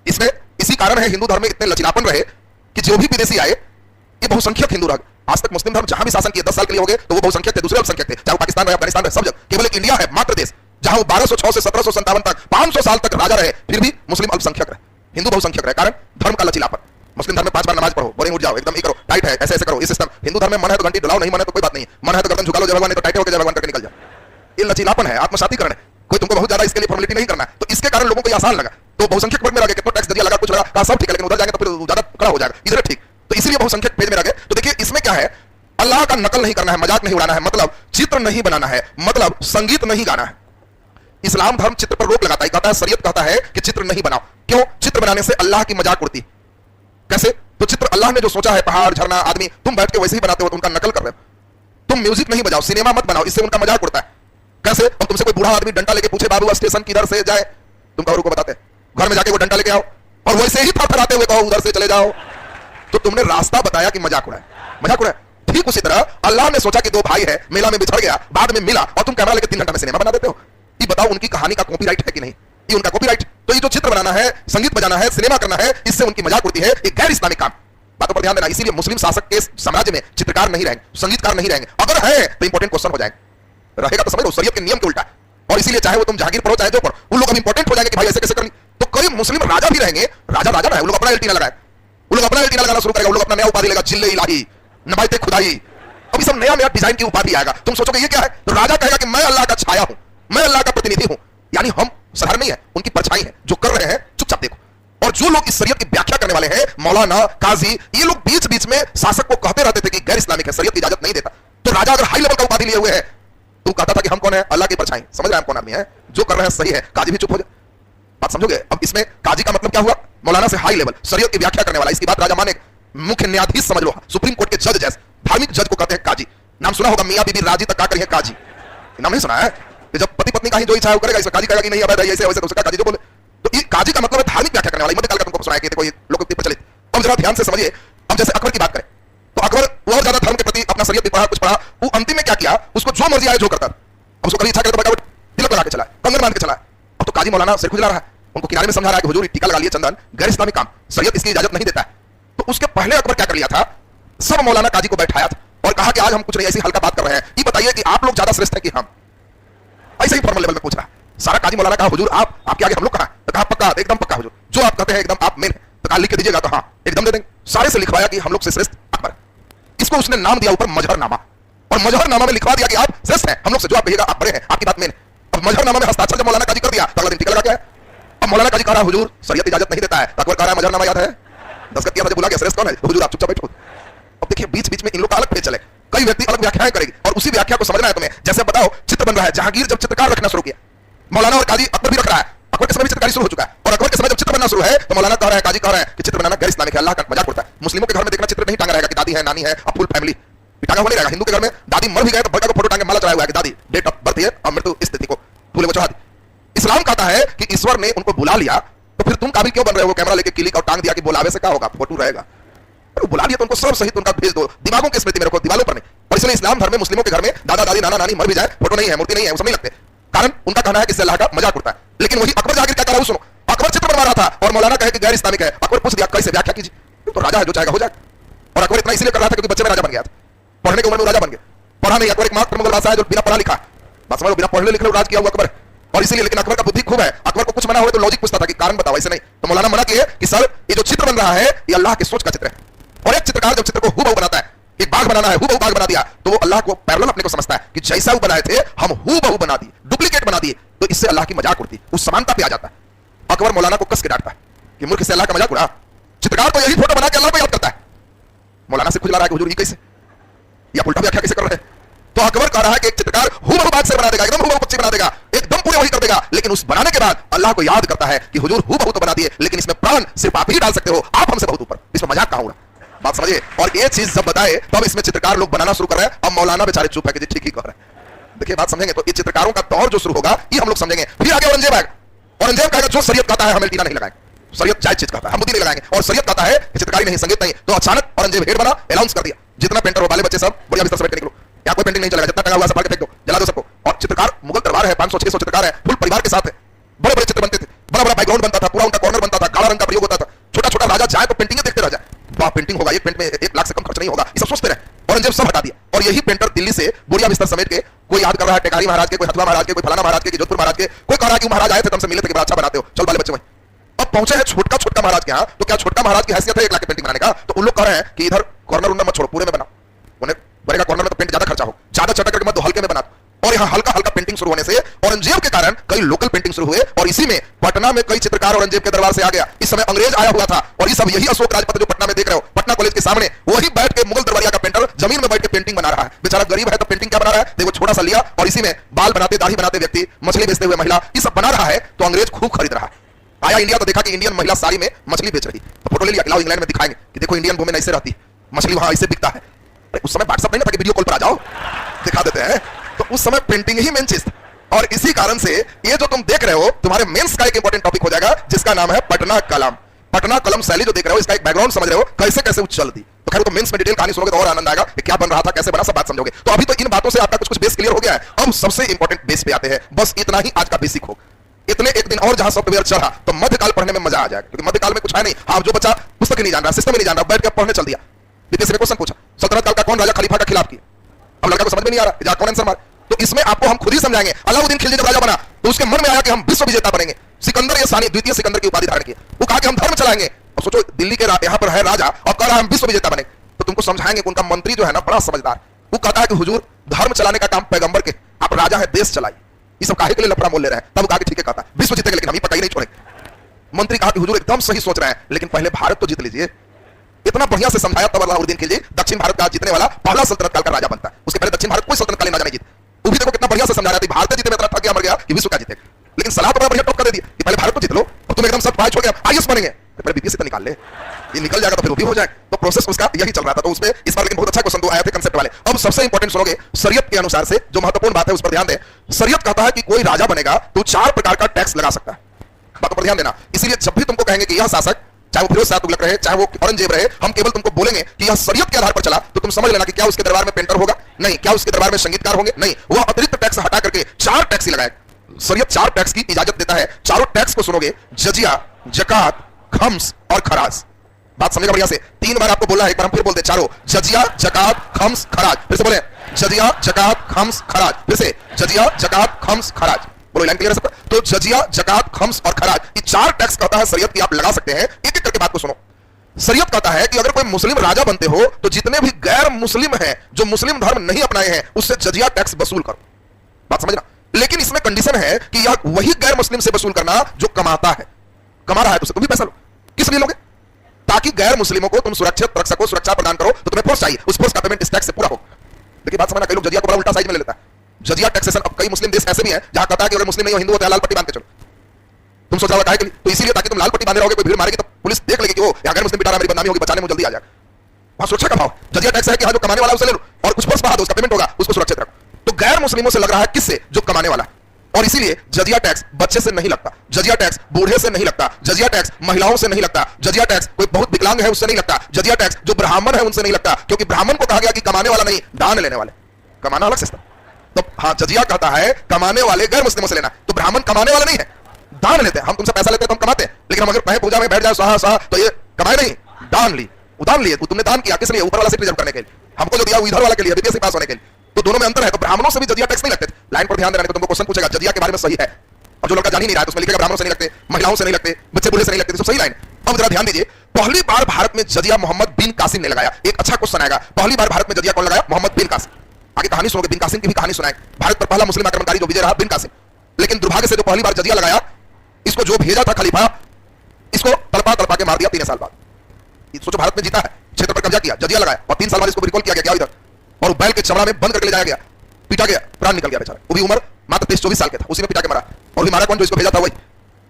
इसमें इसी कारण है हिंदू धर्म में इतने लचीलापन रहे कि जो भी विदेशी आए ये बहुसंख्यक हिंदू रहे। आज तक मुस्लिम धर्म जहां भी शासन किए 10 साल के लिए हो गए तो वो बहुसंख्यक थे, दूसरे अल्पसंख्यक थे, चाहे वो पाकिस्तान रहे, अफगानिस्तान रहे, सब जगह। केवल एक इंडिया है मात्र देश जहां वो 1206 से 1757 तक 500 साल तक राजा रहे, फिर भी मुस्लिम अल्पसंख्यक रहे, हिंदू बहुसंख्यक रहे। कारण धर्म का लचीलापन। मुस्लिम धर्म में 5 बार नमाज पढ़ो, बोरिंग उठ जाओ, एकदम ये करो, टाइट है, ऐसे ऐसे करो, ये सिस्टम। हिंदू धर्म में मन है तो घंटी डुलाओ, नहीं मन है तो कोई बात नहीं, मन है तो गर्दन झुका लो, जय भगवान, नहीं तो टाइट होकर जय भगवान करके निकल जाओ। ये लचीलापन है, आत्मसातीकरण है। कोई तुमको बहुत ज्यादा इसके लिए फॉर्मेलिटी नहीं करना, तो इसके कारण लोगों को आसान लगा। तो बहुसंख्यक वर्ग में लगे, कितना टैक्स दिया लगा, कुछ लगा, कहा सब ठीक है, लेकिन उधर जाएंगे तो फिर ज्यादा खड़ा हो जाएगा, इधर ठीक। तो इसीलिए बहुसंख्यक पेज में लगे। तो देखिए इसमें क्या है, अल्लाह का नकल नहीं करना है, मजाक नहीं उड़ाना है, मतलब चित्र नहीं बनाना है, मतलब संगीत नहीं गाना है। इस्लाम धर्म चित्र पर रोक लगाता है, कहता है, शरीयत कहता है कि चित्र नहीं बनाओ। क्यों? चित्र बनाने से अल्लाह की मजाक उड़ती। कैसे? तो चित्र अल्लाह ने जो सोचा है, पहाड़, झरना, आदमी, तुम बैठ के वैसे ही बनाते हो तो उनका नकल कर रहे हो। तुम म्यूजिक नहीं बजाओ, सिनेमा मत बनाओ, इससे उनका मजाक उड़ता है। कैसे? और तुमसे कोई बूढ़ा आदमी डंडा लेके पूछे, बाबू स्टेशन किधर से जाए, तुम कहो को बताते, घर में जाके वो डंडा लेके आओ और वैसे ही थरथराते हुए कहो उधर से चले जाओ, तो तुमने रास्ता बताया कि मजाक उड़ाए, मजाक उड़ाए। ठीक उसी तरह अल्लाह ने सोचा कि 2 भाई है, मेला में बिछड़ गया, बाद में मिला, और तुम कैमरा लेके 3 घंटा में सिनेमा बना देते हो। ये बताओ उनकी कहानी का कॉपीराइट है कि नहीं? ये उनका कॉपीराइट। तो ये जो चित्र बनाना है, संगीत बजाना है, सिनेमा करना है, इससे उनकी मजाक उड़ती है, ये गैर इस्लामिक काम। बातों पर ध्यान देना। इसीलिए मुस्लिम शासक के साम्राज्य में चित्रकार नहीं रहेंगे, संगीतकार नहीं रहेंगे। अगर है तो इंपॉर्टेंट क्वेश्चन हो जाएंगे, रहेगा तो समझ लो शरीयत के नियम के उल्टा। और इसीलिए चाहे वो तुम जहांगीर पढ़ो चाहे जो पढ़ो, उन लोग अब इंपॉर्टेंट हो जाएंगे कि भाई ऐसे कैसे करनी। तो कई मुस्लिम राजा भी रहेंगे, राजा राजा रहे, वो लोग अपना एल्टीना लगाए, वो लोग अपना एल्टीना लगाना शुरू करेगा, वो लोग अपना नया उपाधि लेगा, जिल्ले इलाही, नबायते खुदाई। अब सब नया नया डिजाइन की उपाधि आएगा। तुम सोचोगे ये क्या है? तो राजा कहेगा कि मैं अल्लाह का छाया हूं, मैं अल्लाह का प्रतिनिधि हूं। यानी हम साधारण नहीं है, उनकी परछाई है। जो कर रहे हैं चुपचाप देखो। और जो लोग इस शरीयत की व्याख्या करने वाले हैं, मौलाना, काजी, ये लोग बीच बीच में शासक को कहते रहते थे कि गैर इस्लामिक है, शरीयत की इजाजत नहीं देता। तो राजा अगर हाई लेवल का उपाधि लिए हुए है, तू कहता था कि हम कौन है? अल्लाह की परछाई। समझ रहे हैं हम कौन आदमी है? जो कर रहे हैं सही है, काजी भी चुप हो जाए। बात समझोगे? अब इसमें काजी का मतलब क्या हुआ? मौलाना से हाई लेवल, शरीयत की व्याख्या करने वाला। इसकी बात राजा माने, मुख्य न्यायाधीश समझ लो, सुप्रीम कोर्ट के जज जैसे धार्मिक जज को कहते हैं काजी। नाम सुना होगा, मियां बीबी राजी तक का करिए काजी, नाम नहीं सुना है? कि जब पति पत्नी का ही जो इच्छा है वो करेगा, इसमें काजी कहेगा कि नहीं अब ऐसे वैसे, तो उसका काजी जो बोले। तो ये काजी का मतलब है धार्मिक व्याख्या करने वाला। मध्यकाल का तुमको सुनाया कि देखो ये लोकोक्ति प्रचलित। अब जरा ध्यान से समझिए। अब जैसे अकबर की बात करें तो अकबर और ज्यादा धर्म के प्रति अपना शरीयत भी पढ़ा, कुछ पढ़ा, वो अंतिम में क्या किया, उसको जो मर्जी आए जो करता। अब उसको कभी इच्छा करे तो तिलक लगा के चला, कंगन बांध के चला। अब तो काजी मौलाना सिर खुजला रहा है, उनको किनारे में समझा रहा है कि हुजूर टीका लगा लिए चंदन, गैर इस्लामिक काम, शरीयत इसकी इजाजत नहीं देता है। तो उसके पहले अकबर क्या कर लिया था, सब मौलाना काजी को बैठाया था और कहा कि आज हम कुछ नहीं ऐसी हल्का बात कर रहे हैं, ये बताइए कि आप लोग ज्यादा श्रेष्ठ हैं कि हम? ऐसे ही फॉर्मल लेवल में पूछ रहा। सारा काजी मौलाना कहा हुजूर आपके आगे हम लोग कहां? तो कहा पक्का, एकदम पक्का हुजूर, जो आप कहते हैं एकदम आप मेन है। तो कहा लिख के दीजिएगा, तो हाँ एकदम दे देंगे। सारे से लिखवाया कि हम लोग से श्रेष्ठ अकबर। इसको उसने नाम दिया ऊपर मजहरनामा, और मजहरनामा में लिखवा दिया कि आप श्रेष्ठ हैं, हम लोग से जो आप कहिएगा आप बड़े हैं, आपकी बात मेन है। अब मजहरनामा में हस्ताक्षर जब मौलाना काजी कर दिया तो अगला दिन टीका लगा के आया। अब मौलाना काजी कह रहा हुजूर शरीयत इजाजत नहीं देता है, तो अकबर कह रहा है मजहरनामा याद है, दस्तखत किया था, बुला गया, श्रेष्ठ कौन है? हुजूर आप चुपचाप बैठो। अब देखिए बीच बीच में इन लोग का अलग पेज चले, कई व्यक्ति अलग व्याख्याएं करेगी और उसी व्याख्या को समझना है तुम्हें। जैसे बताओ चित्र बन रहा है, जहांगीर जब चित्रकार रखना शुरू किया, मौलाना और काजी, अकबर भी रख रहा है, अकबर के समय भी चित्रकारी शुरू हो चुका है, और अकबर के समय जब चित्र बनना शुरू है तो मौलाना कह रहा है, काजी कह रहा है कि चित्र बनाना गैर इस्लामिक है, अल्लाह का मजाक उड़ता है। मुस्लिमों के घर में देखना चित्र नहीं टांगा रहेगा कि दादी है, नानी है, अब फुल फैमिली टांगा हुआ नहीं रहेगा। हिंदू के घर में दादी मर भी गए तो बड़का को फोटो टांगे माला चढ़ाया हुआ है कि दादी डेट ऑफ बर्थ है और मृत्यु स्थिति को फूले को चढ़ा दी। इस्लाम कहता है कि ईश्वर ने उनको बुला लिया, तो फिर तुम काबिल क्यों बन रहे हो? कैमरा लेके क्लिक और टांग दिया कि बुलावे से क्या होगा, फोटो रहेगा। बुला लिया तो उनको सब सहित उनका भेज दो, दिमागों की स्मृति में रखो, दीवालों पर नहीं। और इसलिए इस्लाम धर्म में मुस्लिमों के घर में दादा दादी नाना नानी मर भी जाए, फोटो नहीं है, मूर्ति नहीं है, वो सब नहीं लगते। कारण उनका कहना है कि इससे अल्लाह का मजाक उड़ता है। लेकिन वही अकबर जाकर क्या कर रहा है सुनो, अकबर चित्र बनवा रहा था और मौलाना कहे कि गैर इस्लामिक है। अकबर पूछ दिया कैसे व्याख्या कीजिए, तो राजा है जो चाहेगा हो जाए। और अकबर इतना इसलिए कर रहा था क्योंकि बच्चे में राजा बन गया था, पढ़ने की उम्र में राजा बन गया। पढ़ा नहीं, अकबर एक मात्र मुगल बादशाह है जो बिना पढ़ा लिखा, बस समझो बिना पढ़े लिखे राज किया हुआ अकबर। और इसीलिए लेकिन अकबर का बुद्धि खूब है, अकबर को कुछ मना हो तो लॉजिक पूछता था कि कारण बताओ, ऐसे नहीं। तो मौलाना मना किए कि सर ये जो चित्र बन रहा है ये अल्लाह की सोच का चित्र है। और एक चित्रकार जब चित्र को हूबहू बनाता है, एक बाघ बनाना है, हूबहू बाघ बना दिया, तो वो अल्लाह को पैरेलल अपने को समझता है कि जैसा वो बनाए थे हम हूबहू बना दिए, डुप्लीकेट बना दिए, तो इससे अल्लाह की मजाक उड़ती, उस समानता पे आ जाता है। अकबर मौलाना को कस के डांटता है कि मूर्ख से अल्लाह का मजाक उड़ा, चित्रकार को यही फोटो बना के अल्लाह को याद करता है। मौलाना से खुजला रहा है कि हुजूर ये कैसे, या उल्टा व्याख्या कैसे कर रहे हैं? तो अकबर कह रहा है कि एक चित्रकार हूबहू बाघ से बना देगा, एकदम हूबहू पक्षी बना देगा, एकदम पूरे वही कर देगा, लेकिन उस बनाने के बाद अल्लाह को याद करता है कि हुजूर हूबहू तो बना दिए, लेकिन इसमें प्राण सिर्फ आप ही डाल सकते हो, आप हमसे बहुत ऊपर, इसमें मजाक कहां उड़ा। बात समझिए। और ये चीज जब बताए तब इसमें चित्रकार लोग बनाना शुरू कर रहे हैं। अब मौलाना बेचारे चुप है कि जी ठीक ही कह रहे हैं। देखिए बात समझेंगे तो ये चित्रकारों का दौर जो शुरू होगा ये हम लोग समझेंगे। फिर आगे औरंगजेब आएगा। औरंगजेब कहेगा जो शरीयत कहता है हम एल्टीना नहीं लगाएंगे, शरीयत जायज चीज कहता है हम बुद्धि नहीं लगाएंगे, और शरीयत कहता है कि चित्रकारी नहीं संगीत नहीं। तो अचानक औरंगजेब हेड बना, अनाउंस कर दिया जितना पेंटर हो बाले बच्चे सब बढ़िया बिस्तर से बैठ के निकलो, क्या कोई पेंटिंग नहीं चलेगा, जितना टंगा हुआ सब फाड़ के फेंक दो, जला दो सबको। और चित्रकार मुगल दरबार है, 500-600 चित्रकार है, फुल परिवार के साथ है, बड़े बड़े चित्र बनते थे, बड़ा बड़ा बैकग्राउंड बनता था, पूरा उनका कॉर्नर बनता था, काला रंग का प्रयोग होता था। छोटा छोटा राजा जाए तो पेंटिंग देखते रह जाए, वाह पेंटिंग होगा, एक पेंट में 1 लाख से कम खर्च नहीं होगा, ये सब सोचते रहे। औरंगजेब सब हटा दिया और यही पेंटर दिल्ली से बोरिया बिस्तर समेट के कोई याद कर रहा है टेकारी महाराज के, कोई हथवा महाराज के, कोई फलाना महाराज के, जोधपुर महाराज के, कोई कह रहा है कि महाराज आए थे तुमसे मिले थे कि बड़ा अच्छा बनाते हो, चल बाले बच्चे वहीं। अब पहुंचे हैं छोटका छोटका महाराज के यहाँ, तो क्या छोटका महाराज की हैसियत है 1 लाख की पेंटिंग बनाने का? तो उन लोग कह रहे हैं कि इधर कॉर्नर उन्नर मत छोड़ो, पूरे में बनाओ, उन्हें बनेगा कॉर्नर में तो पेंट ज्यादा खर्चा हो, ज्यादा चटा करके मत दो, हल्के में बना। और यहाँ हल्का हल्का पेंटिंग शुरू होने से औरंगजेब के कारण कई लोकल पेंटिंग शुरू हुए, और इसी में पटना में कई चित्रकार औरंगजेब के दरबार से आ गया। इस समय अंग्रेज आया हुआ था, और ये सब यही अशोक राजपथ जो पटना में देख रहे हो, पटना कॉलेज के सामने वही बैठ के मुगल दरबारिया का पेंटर जमीन में बैठ के पेंटिंग बना रहा है। बेचारा गरीब है तो पेंटिंग क्या बना रहा है, देखो छोटा सा लिया और इसी में बाल बनाते दाढ़ी बनाते व्यक्ति, मछली बेचते हुए महिला, ये सब बना रहा है। तो अंग्रेज खूब खरीद रहा है। आया इंडिया तो देखा कि इंडियन महिला साड़ी में मछली बेच रही, तो फोटो ले लिया, लाओ इंग्लैंड में दिखाएंगे कि देखो इंडियन वुमेन ऐसे रहती है, मछली वहां ऐसे बिकता है। उस समय व्हाट्सएप नहीं था कि वीडियो कॉल पर आ जाओ दिखा देते हैं, तो उस समय पेंटिंग ही मेन चीज था। और इसी कारण से ये जो तुम देख रहे हो तुम्हारे मेंस का एक इंपॉर्टेंट टॉपिक हो जाएगा जिसका नाम है पटना कलम। पटना कलम शैली जो देख रहे हो इसका एक बैकग्राउंड समझ रहे हो, कैसे कैसे उछल दी। तो खैर तो मेंस में डिटेल कहानी सुनोगे तो और आनंद आएगा कि क्या बन रहा था, कैसे बना, सब बात समझोगे। तो अभी तो इन बातों से आपका कुछ कुछ बेस क्लियर हो गया है। अब सबसे इंपॉर्टेंट बेस पे आते हैं, बस इतना ही आज का बेसिक हो। इतने एक दिन और जहां सॉफ्टवेयर चढ़ा तो मध्यकाल पढ़ने में मजा आ जाएगा, क्योंकि मध्यकाल में कुछ है नहीं। आप जो बच्चा पुस्तक ही नहीं जान रहा, सिस्टम ही नहीं जान रहा, बैठ के पढ़ने चल दिया, बीपीएससी में क्वेश्चन पूछा सल्तनत काल का कौन राजा खलीफा का खिलाफ किया, अब लड़का को समझ में नहीं आ रहा कौन आंसर मार। तो इसमें आपको हम खुद ही समझाएंगे। अलाउद्दीन खिलजी जब राजा बना तो उसके मन में आया कि हम विश्व विजेता बनेंगे, सिकंदर ये सानी द्वितीय सिकंदर की उपाधि धारण की, वो कहा कि हम धर्म चलाएंगे। और सोचो दिल्ली के यहाँ पर है राजा और कह रहा है हम विश्व विजेता बनेंगे, तो तुमको समझाएंगे कि उनका मंत्री जो है ना बड़ा समझदार, वो कहता है कि हुजूर धर्म चलाने का काम पैगंबर के, आप राजा है देश चलाइए, ये सब काहे के लिए लफड़ा मोल ले रहे हैं। तब कहा कि ठीक है, कहता विश्व जीतेंगे लेकिन हम ही पकाई नहीं छोड़ेंगे। मंत्री कहा कि हुजूर एकदम सही सोच रहे हैं, लेकिन पहले भारत तो जीत लीजिए। इतना बढ़िया से समझाया तब अलाउद्दीन खिलजी दक्षिण भारत का जीतने वाला पहला सल्तनत काल का राजा बनता है। उसके पहले दक्षिण भारत कोई सल्तनत कालीन राजा नहीं जीते। वो भी देखो कितना बढ़िया से समझा रहा था, भारत जीते में इतना थक गया मर गया कि विश्व का जीतेगा, लेकिन सलाह तो बड़ा बढ़िया टॉप कर दे दी कि पहले भारत को जीत लो और तुम एकदम सब पढ़ाई छोड़ के आईएएस बनेंगे, पहले बीपीएससी तो निकाल ले, ये निकल जाएगा तो फिर वो भी हो जाएगा। तो प्रोसेस उसका यही चल रहा था। तो उसमें इस बार लेकिन बहुत अच्छा क्वेश्चन दो आए थे कंसेप्ट वाले। अब सबसे इंपॉर्टेंट सुनोगे, शरीयत के अनुसार से जो महत्वपूर्ण बात है उस पर ध्यान दें। शरीयत कहता है कि कोई राजा बनेगा तो 4 प्रकार का टैक्स लगा सकता है, बातों पर ध्यान देना। इसीलिए जब भी तुमको कहेंगे कि यह शासक, चाहे वो फिरोज शाह तुगलक रहे, चाहे वो औरंगजेब रहे, हम केवल तुमको बोलेंगे कि यह शरीयत के आधार पर चला, तो तुम समझ लेना कि क्या उसके दरबार में पेंटर होगा, नहीं, क्या उसके दरबार में संगीतकार होंगे, नहीं, वह अतिरिक्त टैक्स हटा करके 4 टैक्स ही लगाए। शरीयत 4 टैक्स की इजाजत देता है। चारों टैक्स को सुनोगे, जजिया, जकात, खम्स और खराज। बात समझेगा बढ़िया से, 3 बार आपको बोला है, एक बार हम फिर बोलते चारों, जजिया, जकात, खम्स, खराज। फिर से बोले जजिया, जकात, खम्स, खराज। फिर से जजिया, जकात, खम्स, खराज। बोलो लाइन क्लियर है सबका? तो जजिया, जकात, खम्स और खराज, ये 4 टैक्स कहता है शरीयत की आप लगा सकते हैं। एक एक करके बात को सुनो। शरीयत कहता है कि अगर कोई मुस्लिम राजा बनते हो तो जितने भी गैर मुस्लिम हैं जो मुस्लिम धर्म नहीं अपनाए हैं उससे जजिया टैक्स वसूल करो। बात समझना, लेकिन इसमें कंडीशन है कि यह वही गैर मुस्लिम से वसूल करना जो कमाता है, कमा रहा है, तो तुम भी पैसा लो। किस लिए लोगे? ताकि गैर मुस्लिमों को तुम सुरक्षित रख सको, सुरक्षा प्रदान करो, तो तुम्हें फोर्स चाहिए, उस फोर्स का पेमेंट इस टैक्स से पूरा हो। देखिए बात समझना, कई लोग जजिया को बड़ा उल्टा साइड में ले लेता है। जजिया टैक्सेशन अब कई मुस्लिम देश ऐसे भी हैं जहां कहता है कि अगर मुस्लिम नहीं हो हिंदू होते हैं लाल पट्टी बांध के चलो। तुम सोच रहा होगा कि तो इसीलिए ताकि तुम लाल पट्टी बांधे रहोगे, कोई भीड़ मारेगी तो पुलिस देख लेगी कि वो अगर मुस्लिम बिटारा मेरी बदनामी होगी, बचाने में जल्दी आ जाएगा। वहां सुरक्षा का भाव। जजिया टैक्स है कि हाँ जो कमाने वाला उसे ले लो और कुछ फोर्स बढ़ा दो, उसका पेमेंट होगा, उसको सुरक्षित रखो। तो गैर मुस्लिमों से लग रहा है किससे? जो कमाने वाला। और इसीलिए जजिया टैक्स बच्चे से नहीं लगता, जजिया टैक्स बूढ़े से नहीं लगता, जजिया टैक्स महिलाओं से नहीं लगता, जजिया टैक्स कोई बहुत विकलांग है उससे नहीं लगता, जजिया टैक्स जो ब्राह्मण है उनसे नहीं लगता, क्योंकि ब्राह्मण को कहा गया कि कमाने वाला नहीं, दान लेने वाले। कमाना अलग सिस्टम। तो हाँ जजिया कहता है कमाने वाले गैर मुस्लिमों से लेना, तो ब्राह्मण कमाने वाला नहीं है, दान लेते हैं। हम तुमसे पैसा लेते हैं तो हम कमाते हैं, लेकिन हम अगर कहीं पूजा में बैठ जाए स्वाहा स्वाहा तो ये कमाए नहीं, दान ली, उदान लिए, तुमने दान किया किस लिए? ऊपर वाला सीट रिजर्व करने के लिए, हमको जो दिया वो इधर वाला के लिए, बीपीएससी पास होने के लिए। तो दोनों में अंतर है। तो ब्राह्मणों से भी जजिया टैक्स नहीं लगते। लाइन पर ध्यान देना, तो तुमको क्वेश्चन पूछेगा जजिया के बारे में सही है, और जो लड़का जान ही नहीं रहा है तो उसमें लिखेगा ब्राह्मणों से नहीं लगते, महिलाओं से नहीं लगते, बच्चे बूढ़े से नहीं लगते, तो सही लाइन। अब जरा ध्यान दीजिए, पहली बार भारत में जजिया मोहम्मद बिन कासिम ने लगाया। एक अच्छा क्वेश्चन आएगा, पहली बार भारत में जजिया कौन लगाया? मोहम्मद बिन कासिम। आगे कहानी सुनोगे, बिन कासिम की भी कहानी सुनाए। भारत पर पहला मुस्लिम आक्रमणकारी जो विजय रहा बिन कासिम, लेकिन दुर्भाग्य से जो पहली बार जजिया लगाया, इसको जो भेजा था खलीफा, इसको तड़पा तड़पा के मार दिया 3 साल बाद। सोचो भारत में जीता है, क्षेत्र पर कब्जा किया, जजिया लगाया और 3 साल बाद इसको रिकॉल किया गया इधर, और बैल के चमड़ा में बंद करके ले जाया गया, पीटा गया, प्राण निकल गया बेचारा। वो भी उम्र मात्र 23-24 साल के था, उसी में पिटा के मारा। और भी मारा कौन? जो इसको भेजा था वही।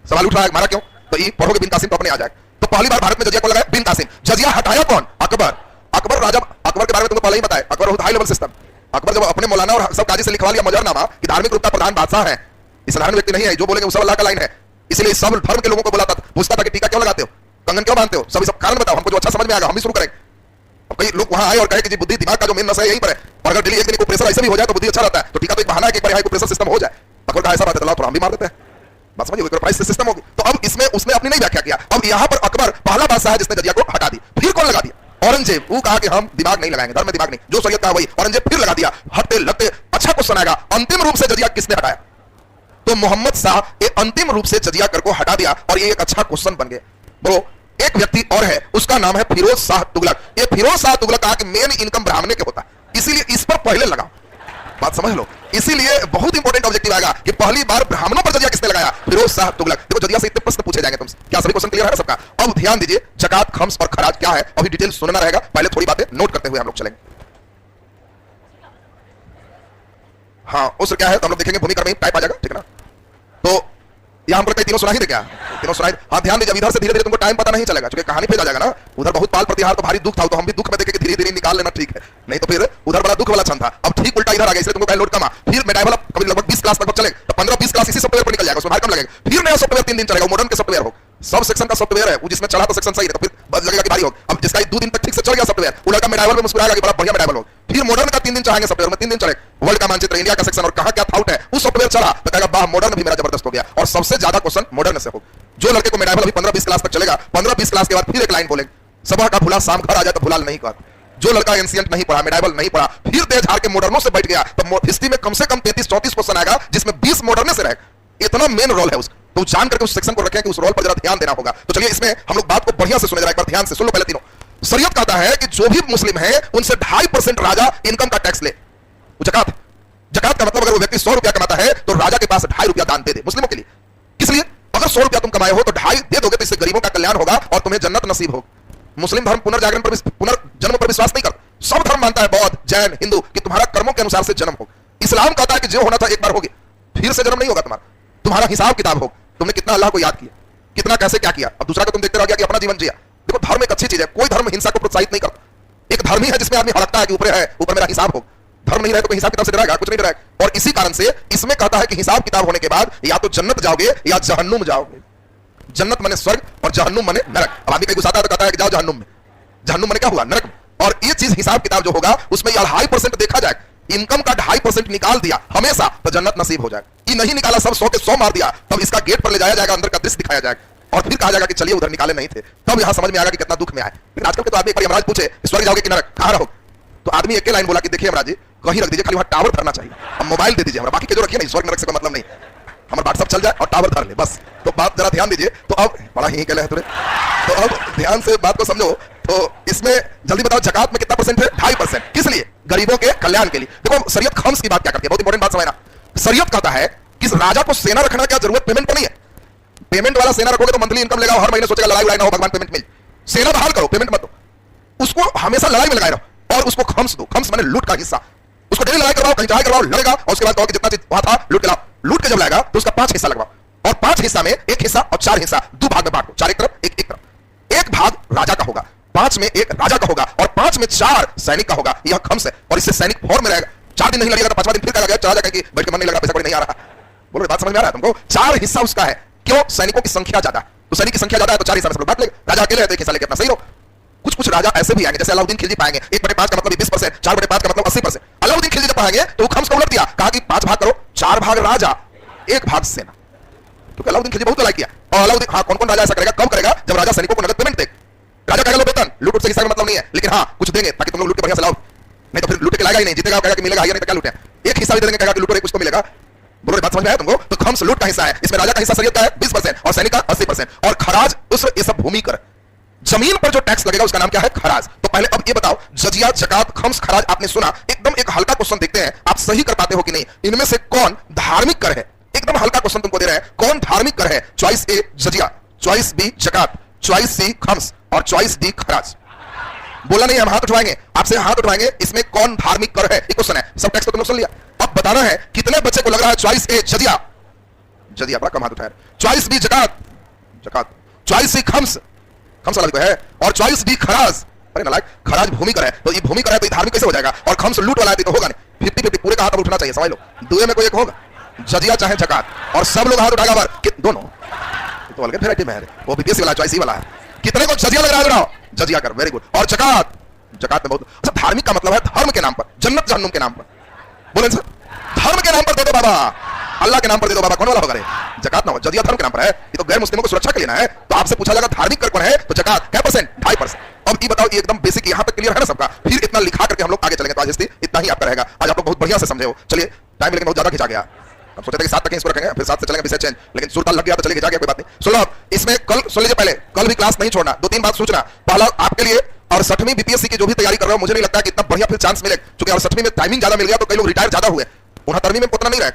सवाल उठ रहा है मारा क्यों? तो ये पढ़ोगे बिन कासिम तो अपने आ जाए। तो पहली बार भारत में जजिया कौन लगाया? बिन कासिम। जजिया हटाया कौन? अकबर। अकबर राजा, अकबर के बारे में तुमको पहले ही बताया, अकबर बहुत हाई लेवल सिस्टम। अकबर जब अपने मौलाना और सब काजी से लिखवा लिया मजरनामा कि धार्मिक रूप का प्रधान बादशाह है, इस साधारण व्यक्ति नहीं है, जो बोलेंगे वो सब अल्लाह का लाइन है, इसलिए सब धर्म के लोगों को बुलाता था, पूछता था कि टीका क्यों लगाते हो, कंगन क्यों बांधते हो, सब कारण बताओ, हमको जो अच्छा समझ में आएगा हम भी शुरू करेंगे। अब कई लोग वहां आए और कहे कि जी बुद्धि दिमाग का जो मेन नशा है यहीं पर है, और अगर डेली एक दिन को प्रेशर ऐसे भी हो जाए तो बुद्धि अच्छा रहता है, तो टीका तो एक बहाना है कि एक बार यहाँ प्रेशर सिस्टम हो जाए। अकबर का ऐसा बात है तो हम भी मार देते हैं, बात समझिए, प्राइस सिस्टम होगी। तो अब इसमें उसने अपनी नहीं व्याख्या किया, अब यहाँ पर अकबर पहला बादशाह है जिसने जजिया को हटा दी। फिर कौन लगा दिया? औरंगजेब। वो कहा कि हम दिमाग नहीं लगाएंगे, धर्म में दिमाग नहीं, जो शरीयत का वही। औरंगजेब फिर लगा दिया, हटते लगते। अच्छा क्वेश्चन आएगा, अंतिम रूप से जजिया किसने हटाया? तो मोहम्मद शाह ये अंतिम रूप से जजिया कर को हटा दिया, और ये एक अच्छा क्वेश्चन बन गया। बोलो, एक व्यक्ति और है, उसका नाम है फिरोज शाह तुगलक। ये फिरोज शाह तुगलक कहा कि मेन इनकम ब्राह्मण के होता है, इसीलिए इस पर पहले लगाओ, बात समझ लो। इसीलिए बहुत इंपॉर्टेंट ऑब्जेक्टिव आएगा कि पहली बार ब्राह्मणों पर जजिया किसने लगाया? फिरोज शाह तुगलक। देखो जजिया से इतने प्रश्न पूछे जाएंगे तुमसे, क्या सभी क्वेश्चन क्लियर है सबका? अब ध्यान दीजिए, जकात, खम्स और खराज क्या है, अभी डिटेल सुनना रहेगा, पहले थोड़ी बातें नोट करते हुए हम लोग चलेंगे। हाँ, उस क्या है तो हम लोग देखेंगे, भूमिकर में टाइप आ जाएगा, ठीक है ना? तो यहाँ हमको तीनों सुना ही दे क्या? तीनों सुनाई। हाँ, ध्यान दीजिए, इधर से धीरे धीरे तुमको टाइम पता नहीं चलेगा, क्योंकि कहानी फिर आ जाएगा ना। उधर बहुत पाल प्रतिहार तो भारी दुख था, तो हम भी दुख में देखे कि धीरे धीरे निकाल लेना ठीक है, नहीं तो फिर उधर बड़ा दुख वाला क्षण था। अब ठीक उल्टा इधर आ गया, इसलिए तुमको पहले लोड कमा, फिर मेटाइवल कभी लगभग 20 क्लास लगभग चले, तो 15-20 क्लास इसी सॉफ्टवेयर पर निकल जाएगा, उसमें भारी कम लगेगा। फिर नया सॉफ्टवेयर 3 दिन चलेगा, मॉडर्न के सॉफ्टवेयर हो, सब सेक्शन का सॉफ्टवेयर है, वो जिसमें चला तो सेक्शन सही है, तो फिर लगेगा कि भारी हो। अब जिसका 2 दिन तक ठीक से चल गया सॉफ्टवेयर, वो लड़का मेटाइवल में मुस्कुराएगा कि बड़ा बढ़िया मेटाइवल हो। फिर मॉडर्न का 3 दिन चाहेंगे सॉफ्टवेयर में, 3 दिन चले, वर्ल्ड का मानचित्र, इंडिया का सेक्शन और कहां क्या थाउट है, उस सॉफ्टवेयर चला तो कहेगा वाह मॉडर्न भी मेरा जबरदस्त हो गया। और सबसे ज्यादा क्वेश्चन मॉडर्न से हो। जो लड़के को मेटाइवल अभी 15-20 क्लास तक चलेगा, 15-20 क्लास के बाद फिर एक लाइन बोलेंगे, सुबह का भूला शाम घर आ जाए तो भूलाल नहीं कहता। जो लड़का एंशिएंट नहीं पढ़ा, मेटाइवल नहीं पढ़ा, फिर तेज हार के मॉडर्नों से बैठ गया, तो हिस्ट्री में कम से कम 33-34 क्वेश्चन आएगा, जिसमें 20 मॉडर्न से रहेगा। इतना मेन रोल है उसका, तो जान करके उस सेक्शन को रखें कि उस रोल पर जरा ध्यान देना होगा। तो चलिए इसमें हम लोग बात को बढ़िया से सुने, जरा एक बार ध्यान से सुन लो। पहले तीनों, शरीयत कहता है कि जो भी मुस्लिम है उनसे 2.5% राजा इनकम का टैक्स ले। जकात, जकात का मतलब अगर वो व्यक्ति 100 रुपया कमाता है तो राजा के पास 2.5 रुपया दान दे दे मुस्लिमों के लिए। किस लिए? अगर 100 रुपया तुम कमाए हो तो 2.5 दे दोगे तो इससे गरीबों का कल्याण होगा और तुम्हें जन्नत नसीब होगी। मुस्लिम धर्म पुनर्जागरण पर, पुनर्जन्म पर विश्वास नहीं करता। सब धर्म मानता है, बौद्ध, जैन, हिंदू, कि तुम्हारा कर्मों के अनुसार से जन्म हो। इस्लाम कहता है कि जो होना था एक बार होगी, फिर से जन्म नहीं होगा तुम्हारा, तुम्हारा हिसाब किताब हो, तुमने कितना अल्लाह को याद किया, कितना कैसे क्या किया। अब दूसरा को तुम देखते रह गया कि अपना जीवन जिया। देखो धर्म एक अच्छी चीज है, कोई धर्म हिंसा को प्रोत्साहित नहीं करता। एक धर्म ही है जिसमें आदमी हड़कता है कि ऊपर है, ऊपर मेरा हिसाब हो। धर्म नहीं रहे तो हिसाब किताब से डराएगा, कुछ नहीं डराएगा। और इसी कारण से इसमें कहता है कि हिसाब किताब होने के बाद या तो जन्नत जाओगे या जहन्नुम जाओगे। जन्नत माने स्वर्ग और जहन्नुम माने नरक। अब आदमी कहीं गुस्साता है तो कहता है कि जाओ जहन्नुम में। जहन्नुम माने क्या हुआ? नरक। और ये चीज हिसाब किताब जो होगा उसमें 2.5% देखा जाए, इनकम का 2.5% निकाल दिया हमेशा तो जन्नत नसीब हो जाएगा। ये नहीं निकाला, सब 100 के 100 मार दिया, तब इसका गेट पर ले जाया जाएगा, अंदर का दृश्य दिखाया जाएगा और फिर कहा जाएगा कि चलिए उधर निकाले नहीं थे, तब यहां समझ में आएगा कि कितना दुख में आए। फिर आजकल के तो आदमी एक बार यमराज पूछे स्वर्ग जाओगे कि नरक, कहां रहो, तो आदमी एक लाइन बोला कि देखिए यमराज जी कहीं रख दीजिए, खाली वहां टावर धरना चाहिए, अब मोबाइल दे दीजिए, बाकी के जो रखिए नहीं, स्वर्ग नरक से कोई मतलब नहीं, हमारा व्हाट्सएप चल जाए और टावर धर ले बस। तो बात जरा ध्यान दीजिए। तो अब बड़ा ही कहले है तुरे, तो अब ध्यान से बात को समझो। तो इसमें जल्दी बताओ जकात में कितना परसेंट है? 2.5%। किस लिए? गरीबों के कल्याण के लिए। देखो शरीयत खम्स की बात क्या करती है, बहुत इंपॉर्टेंट बात समझना। शरीयत कहता है कि राजा को सेना रखना क्या जरूरत पेमेंट पर नहीं है। पेमेंट वाला सेना रखोगे तो मंथली इनकम लेगा, हर महीने सोचेगा लड़ाई लड़ाई ना हो, भगवान पेमेंट मिल। सेना बहाल करो, पेमेंट मत दो, उसको हमेशा लड़ाई में लगाए रहो और उसको खम्स दो। खम्स माने लूट का हिस्सा, उसको डेली लड़ाई करवाओ, कहीं चढ़ाई करवाओ, लड़ेगा और उसके बाद कहो कि जितना चीज वहां था लूट के लाओ। लूट के जब लाएगा तो उसका 5 हिस्सा लगवाओ और 5 हिस्सा में 1 हिस्सा और 4 हिस्सा 2 भाग में बांटो, 4 एक तरफ, एक तरफ। 1 भाग राजा का होगा, 5 में 1 राजा का होगा और 5 में 4 सैनिक का होगा। यह खम्स है और इससे सैनिक फॉर्म में रहेगा। 4 दिन नहीं लगेगा तो 5वां दिन फिर कहा गया चला जाएगा कि बैठ के मन नहीं लग रहा, पैसा कोई नहीं आ रहा। बोलो बात समझ में आ रहा है तुमको? 4 हिस्सा उसका है। क्यों? सैनिकों की संख्या ज्यादा, तो सैनिक की संख्या ज्यादा है तो 4 हिस्सा में सब लोग बांट लेंगे। राजा अकेले है तो 1 हिस्सा लेके अपना सही रहो। कुछ राजा ऐसे भी आएंगे जैसे अलाउद्दीन खिलजी पाएंगे, 1/5 का मतलब 20%, 4/5 का मतलब 80%। अलाउद्दीन खिलजी जब पाएंगे तो वो खम्स को उलट दिया, कहा कि 5 भाग करो, 4 भाग राजा, 1 भाग सेना। तो अलाउद्दीन खिलजी बहुत लाइक किया। और अलाउद्दीन, हाँ, कौन-कौन राजा ऐसा करेगा? कब करेगा? जब राजा सैनिकों को नगद पेमेंट दे। राजा कहेगा लो वेतन, लूट से हिस्सा का मतलब नहीं है, लेकिन हाँ कुछ देंगे ताकि तुम लोग लूट के बढ़िया से लाओ, नहीं तो फिर लूट के लाएगा ही नहीं, जीतेगा कहेगा कि मिलेगा, नहीं तो क्या लूटे। 1 हिस्सा भी देंगे, कहेगा कि लूटो कुछ तो मिलेगा। बोलो बात समझ में आया तुमको? तो खम्स लूट का हिस्सा है, इसमें राजा का हिस्सा शरीयत का है 20% और सैनिक का 80%। और खराज उस ये सब भूमि कर, जमीन पर जो टैक्स लगेगा उसका नाम क्या है? खराज। तो पहले अब ये बताओ, जजिया, जकात, खम्स, खराज आपने सुना, एकदम एक हल्का क्वेश्चन देखते हैं आप सही कर पाते हो कि नहीं। इनमें से कौन धार्मिक कर है? एकदम हल्का क्वेश्चन तुमको दे रहे हैं, कौन धार्मिक कर है? चॉइस ए जजिया, चॉइस बी जकात, चॉइस सी खम्स और चॉइस डी खराज। बोला नहीं, हम हाथ उठवाएंगे, आपसे हाथ उठवाएंगे, इसमें कौन धार्मिक कर है? एक क्वेश्चन है, सब टैक्स तो तुमने सुन लिया। अब बताना है कितने बच्चे को लग रहा है चॉइस ए जजिया, जजिया बड़ा कम हाथ उठाया, चॉइस बी जकात, जकात, चॉइस सी खम्स, खम्स वाला भी तो है। और चॉइस डी खराज, अरे नालायक, खराज भूमिकर है, तो ये भूमिकर है तो ये धार्मिक कैसे हो जाएगा? और खम्स लूट वाला है तो होगा नहीं। 50-50 पूरे का हाथ उठना चाहिए, समझ लो। दुए में कोई एक होगा, जजिया चाहे जकात, और सब लोग हाथ उठाएगा बार दोनों तो अलग वैरायटी में है। वो बीपीएससी वाला चॉइस ही वाला है। कितने को जजिया लग रहा है? जजिया कर, वेरी गुड। और जकात, जकात में बहुत अच्छा। धार्मिक का मतलब है धर्म के नाम पर, जन्नत जहन्नुम के नाम पर। बोले सर, धर्म के नाम पर दे दो बाबा, अल्लाह के नाम पर दे दो बाबा, कौन वाला होगा रे? जकात ना हो, जजिया धर्म के नाम पर है। ये तो गैर मुस्लिमों को सुरक्षा के लेना है। तो आपसे पूछा जाएगा धार्मिक कर कौन है, तो जकात क्या परसेंट? 2.5%। अब ये बताओ, ये एकदम बेसिक यहां तक क्लियर है ना सबका? फिर इतना लिखा करके हम लोग आगे चलेंगे। तो आज इतना ही आपका रहेगा। आज आप लोग बहुत बढ़िया से समझे हो। चलिए, टाइम लेकिन बहुत ज्यादा खिंचा गया। हम सोचे थे कि 7 तक इसको रखेंगे, फिर 7 से चलेंगे विषय चेंज, लेकिन सुरताल लग गया तो चलेगा, कोई बात नहीं। सुनो, इसमें कल सुन लीजिए, पहले कल भी क्लास नहीं छोड़ना। 2-3 बात सोचना। पहला आपके लिए, और 6वीं बीपीएससी की जो भी तैयारी कर रहे हो, मुझे नहीं लगता कि इतना बढ़िया फिर चांस मिले, क्योंकि और 6वीं में टाइमिंग ज्यादा मिल गया तो कई लोग रिटायर ज्यादा हुए। 69वीं में उतना नहीं रहे,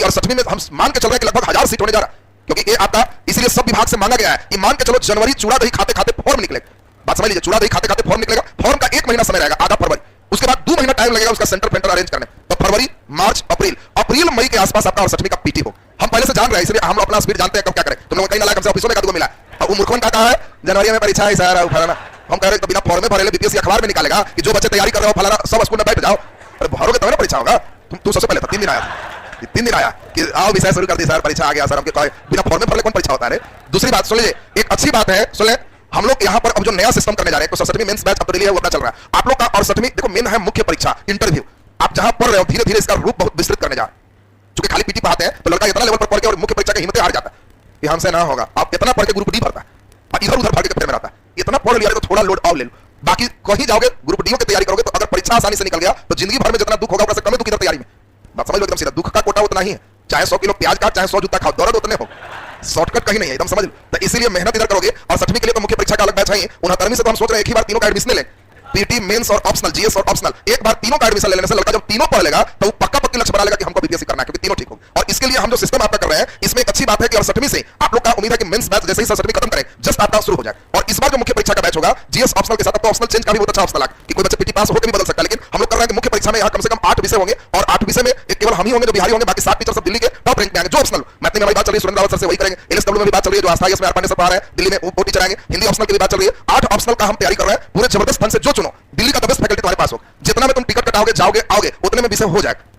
और 6वीं में हम मान के चल रहे हैं कि लगभग 1000 सीट होने जा रहा है, क्योंकि ये आपका इसीलिए सब विभाग से मांगा गया है। ये मान के चलो जनवरी चूड़ा दही खाते खाते फॉर्म निकलेगा। बात समझ लीजिए, चूड़ा दही खाते खाते फॉर्म निकलेगा। फॉर्म का 1 महीना समय रहेगा, आधा फरवरी। उसके बाद 2 महीना टाइम लगेगा उसका सेंटर पेंटर अरेंज करने। तो फरवरी, मार्च, अप्रैल मई के आसपास आपका और 6वीं का पीटी हो। हम पहले से जान रहे हैं, इसलिए हम अपना स्पीड जानते हैं कब क्या करें। तुम लोग कहीं ना लायक हमसे ऑफिसों में का मिला, और वो मूर्खों का कहा है जनवरी में परीक्षा है सर, फलाना। हम कह रहे हैं तो बिना फॉर्म में भरे बीपीएससी अखबार में निकालेगा कि जो बच्चे तैयारी कर रहे हो फलाना, सब स्कूल में बैठ जाओ। अरे भरोगे तब ना परीक्षा होगा। तू सबसे पहले था 3 दिन आया, 3 दिन आया कि आओ विषय शुरू कर दी सर, परीक्षा आ गया सर। हमके बिना फॉर्म में भरले कौन परीक्षा होता है? दूसरी बात सुन लीजिए, एक अच्छी बात है, सुन ले, हम लोग यहाँ पर अब जो नया सिस्टम करने जा रहे हैं, तो 6वीं मेंस बैच अब दिल्ली है, वो अपना चल रहा है आप लोग का। और 6वीं देखो, मेन है मुख्य परीक्षा, इंटरव्यू। आप जहां पढ़ रहे हो धीरे धीरे इसका रूप बहुत विस्तृत करने जा रहे हैं। चूंकि खाली पीटी पढ़ाते हैं तो लड़का इतना लेवल पर पढ़ के और मुख्य परीक्षा की हिम्मत हार जाता है कि हमसे ना होगा। आप इतना पढ़ के ग्रुप डी भरता है और इधर उधर भर के पेपर में रहता है। इतना पढ़ लिया तो थोड़ा लोड और ले लो, बाकी कहीं जाओगे ग्रुप डी की तैयारी करोगे तो अगर परीक्षा आसानी से निकल गया तो जिंदगी भर में जितना दुख होगा उससे कम है दुख इधर तैयारी में। बात समझ लो एकदम सीधा, दुख का कोटा उतना ही है। चाहे 100 किलो प्याज काट, चाहे 100 जूता खाओ, दौड़े उतने हो। शॉर्टकट कहीं नहीं है, एकदम समझ लो। तो इसीलिए मेहनत इधर करोगे। और 6वीं के लिए तो मुख्य परीक्षा का अलग बैच है। 69वीं से तो हम सोच रहे हैं एक ही बार तीनों का एडमिशन ले, पीटी, मेंस और ऑप्शनल, जीएस और ऑप्शनल, एक बार तीनों का एडमिशन लेने से लड़का जब तीनों पढ़ लेगा तो वो पक्का पक्की लक्ष्य बना लेगा कि हमको बीपीएससी करना है, क्योंकि तीनों ठीक हो। और इसके लिए हम जो सिस्टम आपका कर रहे हैं, इसमें एक अच्छी बात है कि और 6वीं से आप लोग का उम्मीद है कि मेंस बैच जैसे ही 6वीं खत्म करें जस्ट आपका शुरू हो जाए। और इस बार जो मुख्य परीक्षा का बैच होगा जीएस ऑप्शनल के साथ, तो ऑप्शनल चेंज का भी बहुत अच्छा ऑप्शनल है कि कोई बच्चा पीटी पास होकर भी बदल सकता है। लेकिन हम लोग कर रहे हैं कि मुख्य परीक्षा में यहाँ कम से कम 8 विषय होंगे, और 8 विषय में एक केवल हम ही होंगे जो बिहारी होंगे, बाकी 7 टीचर सब दिल्ली के टॉप रैंक में आएंगे। जो ऑप्शनल मैथ में हमारी बात चल रही है, सुरेंद्र रावत सर से वही करेंगे। एलएसडब्ल्यू में भी बात चल रही है, जो आस्था में आर सर आ रहे हैं दिल्ली में, वो टीचर आएंगे। हिंदी ऑप्शनल की भी बात चल रही है। 8 ऑप्शनल का हम तैयारी कर रहे हैं। पूरे जबरदस्त फंड से जो चुनो, दिल्ली का द बेस्ट फैकल्टी तुम्हारे पास हो। जितना में तुम टिकट कटाओगे, जाओगे आओगे, उतने में विषय हो जाएगा,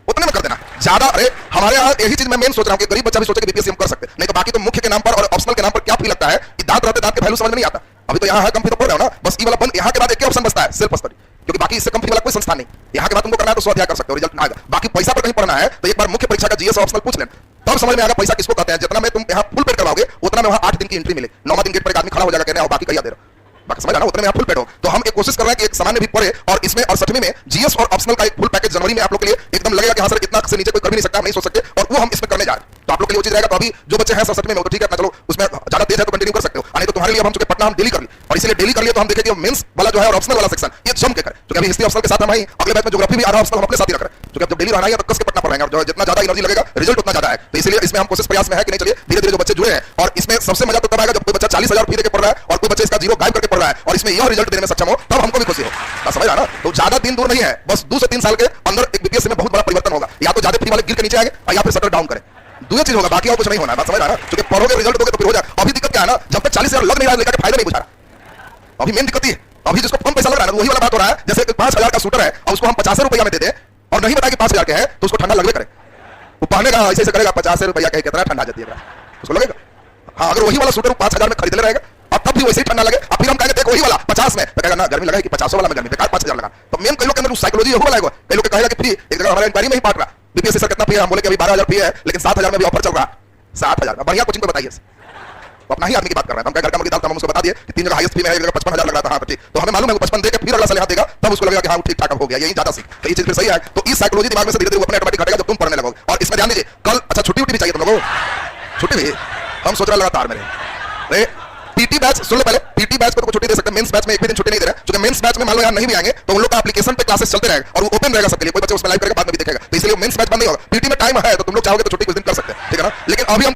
उतने में कर देना ज्यादा। अरे हमारे यहाँ यही चीज मैं मेन सोच रहा हूँ कि गरीब बच्चा भी सोचे कि बीपीएससी हम कर सकते, नहीं तो बाकी तो मुख्य के नाम पर और ऑप्शनल के नाम पर क्या फी लगता है कि दांत रहते दांत के वैल्यू समझ में नहीं आता। अभी तो यहाँ है कम फी तो पढ़ रहे हो ना, बस ई वाला बंद। यहाँ के बाद एक ही ऑप्शन बचता है, सेल्फ स्टडी, क्योंकि बाकी इससे कम फी वाला कोई संस्थान नहीं। यहाँ के बाद तुमको करना है तो स्वाध्याय कर सकते हो, रिजल्ट आएगा। बाकी पैसा पर कहीं पढ़ना है तो एक बार मुख्य परीक्षा का जीएस ऑप्शनल पूछ लेना, तब समझ में आएगा पैसा किसको कहते हैं। जितना में तुम यहाँ फुल पेड करवाओगे उतना में वहाँ 8 दिन की एंट्री मिले। 9वां दिन गेट पर एक आदमी खड़ा हो जाएगा, कहने आओ बाकी कहिया दे रहा, बाकी समझ आना, उतने में आप फुल पेड हो। तो हम एक कोशिश कर रहे हैं कि एक सामान्य भी पढ़े, और इसमें और 6वीं में जीएस और ऑप्शनल का एक फुल पैकेज जनवरी में आप लोग के लिए एकदम लगेगा कि हाँ सर इतना से नीचे कोई कर भी नहीं सकता, हम नहीं सोच सकते, और वो हम इसमें करने जा रहे हैं। तो आप लोग के लिए वो चीज रहेगा। तो अभी जो बच्चे हैं 6वीं में, तो ठीक है, चलो उसमें ज्यादा तेज है तो कंटिन्यू कर सकते हो। नहीं तो तुम्हारे लिए हम चुके पटना हम डेली कर ली, और इसलिए डेली कर लिए तो हम देखेंगे मेंस वाला जो है और ऑप्शनल वाला सेक्शन ये जम के करें, क्योंकि अभी हिस्ट्री ऑप्शनल के साथ हम आई, अगले बैच में ज्योग्राफी भी आधा ऑप्शनल हम अपने साथ ही रख रहे हैं, क्योंकि जब डेली रहना है तो कस के पटना पढ़ रहे हैं, और जितना ज्यादा एनर्जी लगेगा रिजल्ट उतना ज्यादा है। तो इसलिए इसमें हम कोशिश प्रयास में है कि नहीं, चलिए धीरे धीरे जो बच्चे जुड़े हैं। और इसमें सबसे मजा तो तब आएगा जब कोई बच्चा 40,000 फी देकर पढ़ रहा है और कोई बच्चे इसका जीरो गायब करके पढ़ रहा है, और इसमें यह रिजल्ट देने में सक्षम हो, तब हमको भी खुशी हो। समझ रहा ना? तो ज्यादा दिन दूर नहीं है, बस 2 से 3 साल के अंदर एक बीपीएससी में बहुत बड़ा परिवर्तन होगा। या तो ज्यादा फी वाले गिर के नीचे आएंगे, या फिर शटर डाउन करें, दो चीज होगा, बाकी और कुछ नहीं होना है। बात समझ रहा है ना? क्योंकि पढ़ोगे रिजल्ट दोगे तो फिर हो जाए। अभी दिक्कत क्या है ना, जब तक 40,000 लग नहीं रहा है लेकर फायदा नहीं बुझा रहा। अभी मेन दिक्कत है, अभी जिसको कम पैसा लग रहा है वही वाला बात हो रहा है। जैसे 5,000 का शूटर है और उसको हम 50 रुपया में दे दे और नहीं बताया कि 5,000 के है, तो उसको ठंडा लगवे करे, वो पहने का ऐसे करेगा 50 रुपया का कितना ठंडा जाती है उसको लगेगा। हाँ, अगर वही वाला शूटर 5,000 में खरीद ले रहेगा और तब भी वैसे ही ठंडा लगे, और फिर हम कहेंगे देखो वही वाला 50 में, तो कहेगा ना गर्मी लगा कि 50 वाला में गर्मी, बेकार 5,000 लगा। तो मेन कई लोग के अंदर साइकोलॉजी होगा, कई लोग कहेगा कि फ्री, एक जगह हमारे इंक्वायरी में ही पाट रहा बीपीएससी सर कितना फी है, हम बोले कि अभी 12,000 फी है, लेकिन 7,000 में भी ऑफर चल रहा है। 7,000 में बढ़िया कोचिंग पे बताइए, तो अपना ही आदमी की बात कर रहे हैं। हम घर का मुर्गी दाल हम उसको बता दिए कि 3 जगह हाईएस्ट फी में है, एक जगह 55,000 लग रहा था। हाँ ठीक, तो हमें मालूम है वो 55 देके फिर अगला साल यहाँ देगा, तब उसको लगेगा कि हाँ ठीक ठाक हो गया, यही ज्यादा सीख, तो ये चीज फिर सही है। तो इस साइकोलॉजी दिमाग में से धीरे धीरे अपने ऑटोमेटिक हटेगा जब तुम पढ़ने लगोगे। और इसमें ध्यान दीजिए, कल अच्छा छुट्टी भी चाहिए तुम लोगों, छुट्टी भी हम सोच रहे लगातार मेरे अरे पीटी बैच सुन लो पहले, पीटी बैच को तो छुट्टी दे सकते हैं, मेंस बैच में एक भी दिन छुट्टी नहीं दे रहे, क्योंकि मेंस बैच में मान लो यार नहीं भी आएंगे तो उन लोग का एप्लीकेशन पे क्लासेस चलते रहेगा और वो ओपन रहेगा सबके लिए, कोई बच्चा उसमें लाइव करके बाद में भी देखेगा, तो इसलिए मेंस बैच बंद नहीं होगा। पीटी में टाइम है तो तुम लोग चाहोगे तो छुट्टी कुछ दिन कर सकते हैं, ठीक है ना? लेकिन अभी हम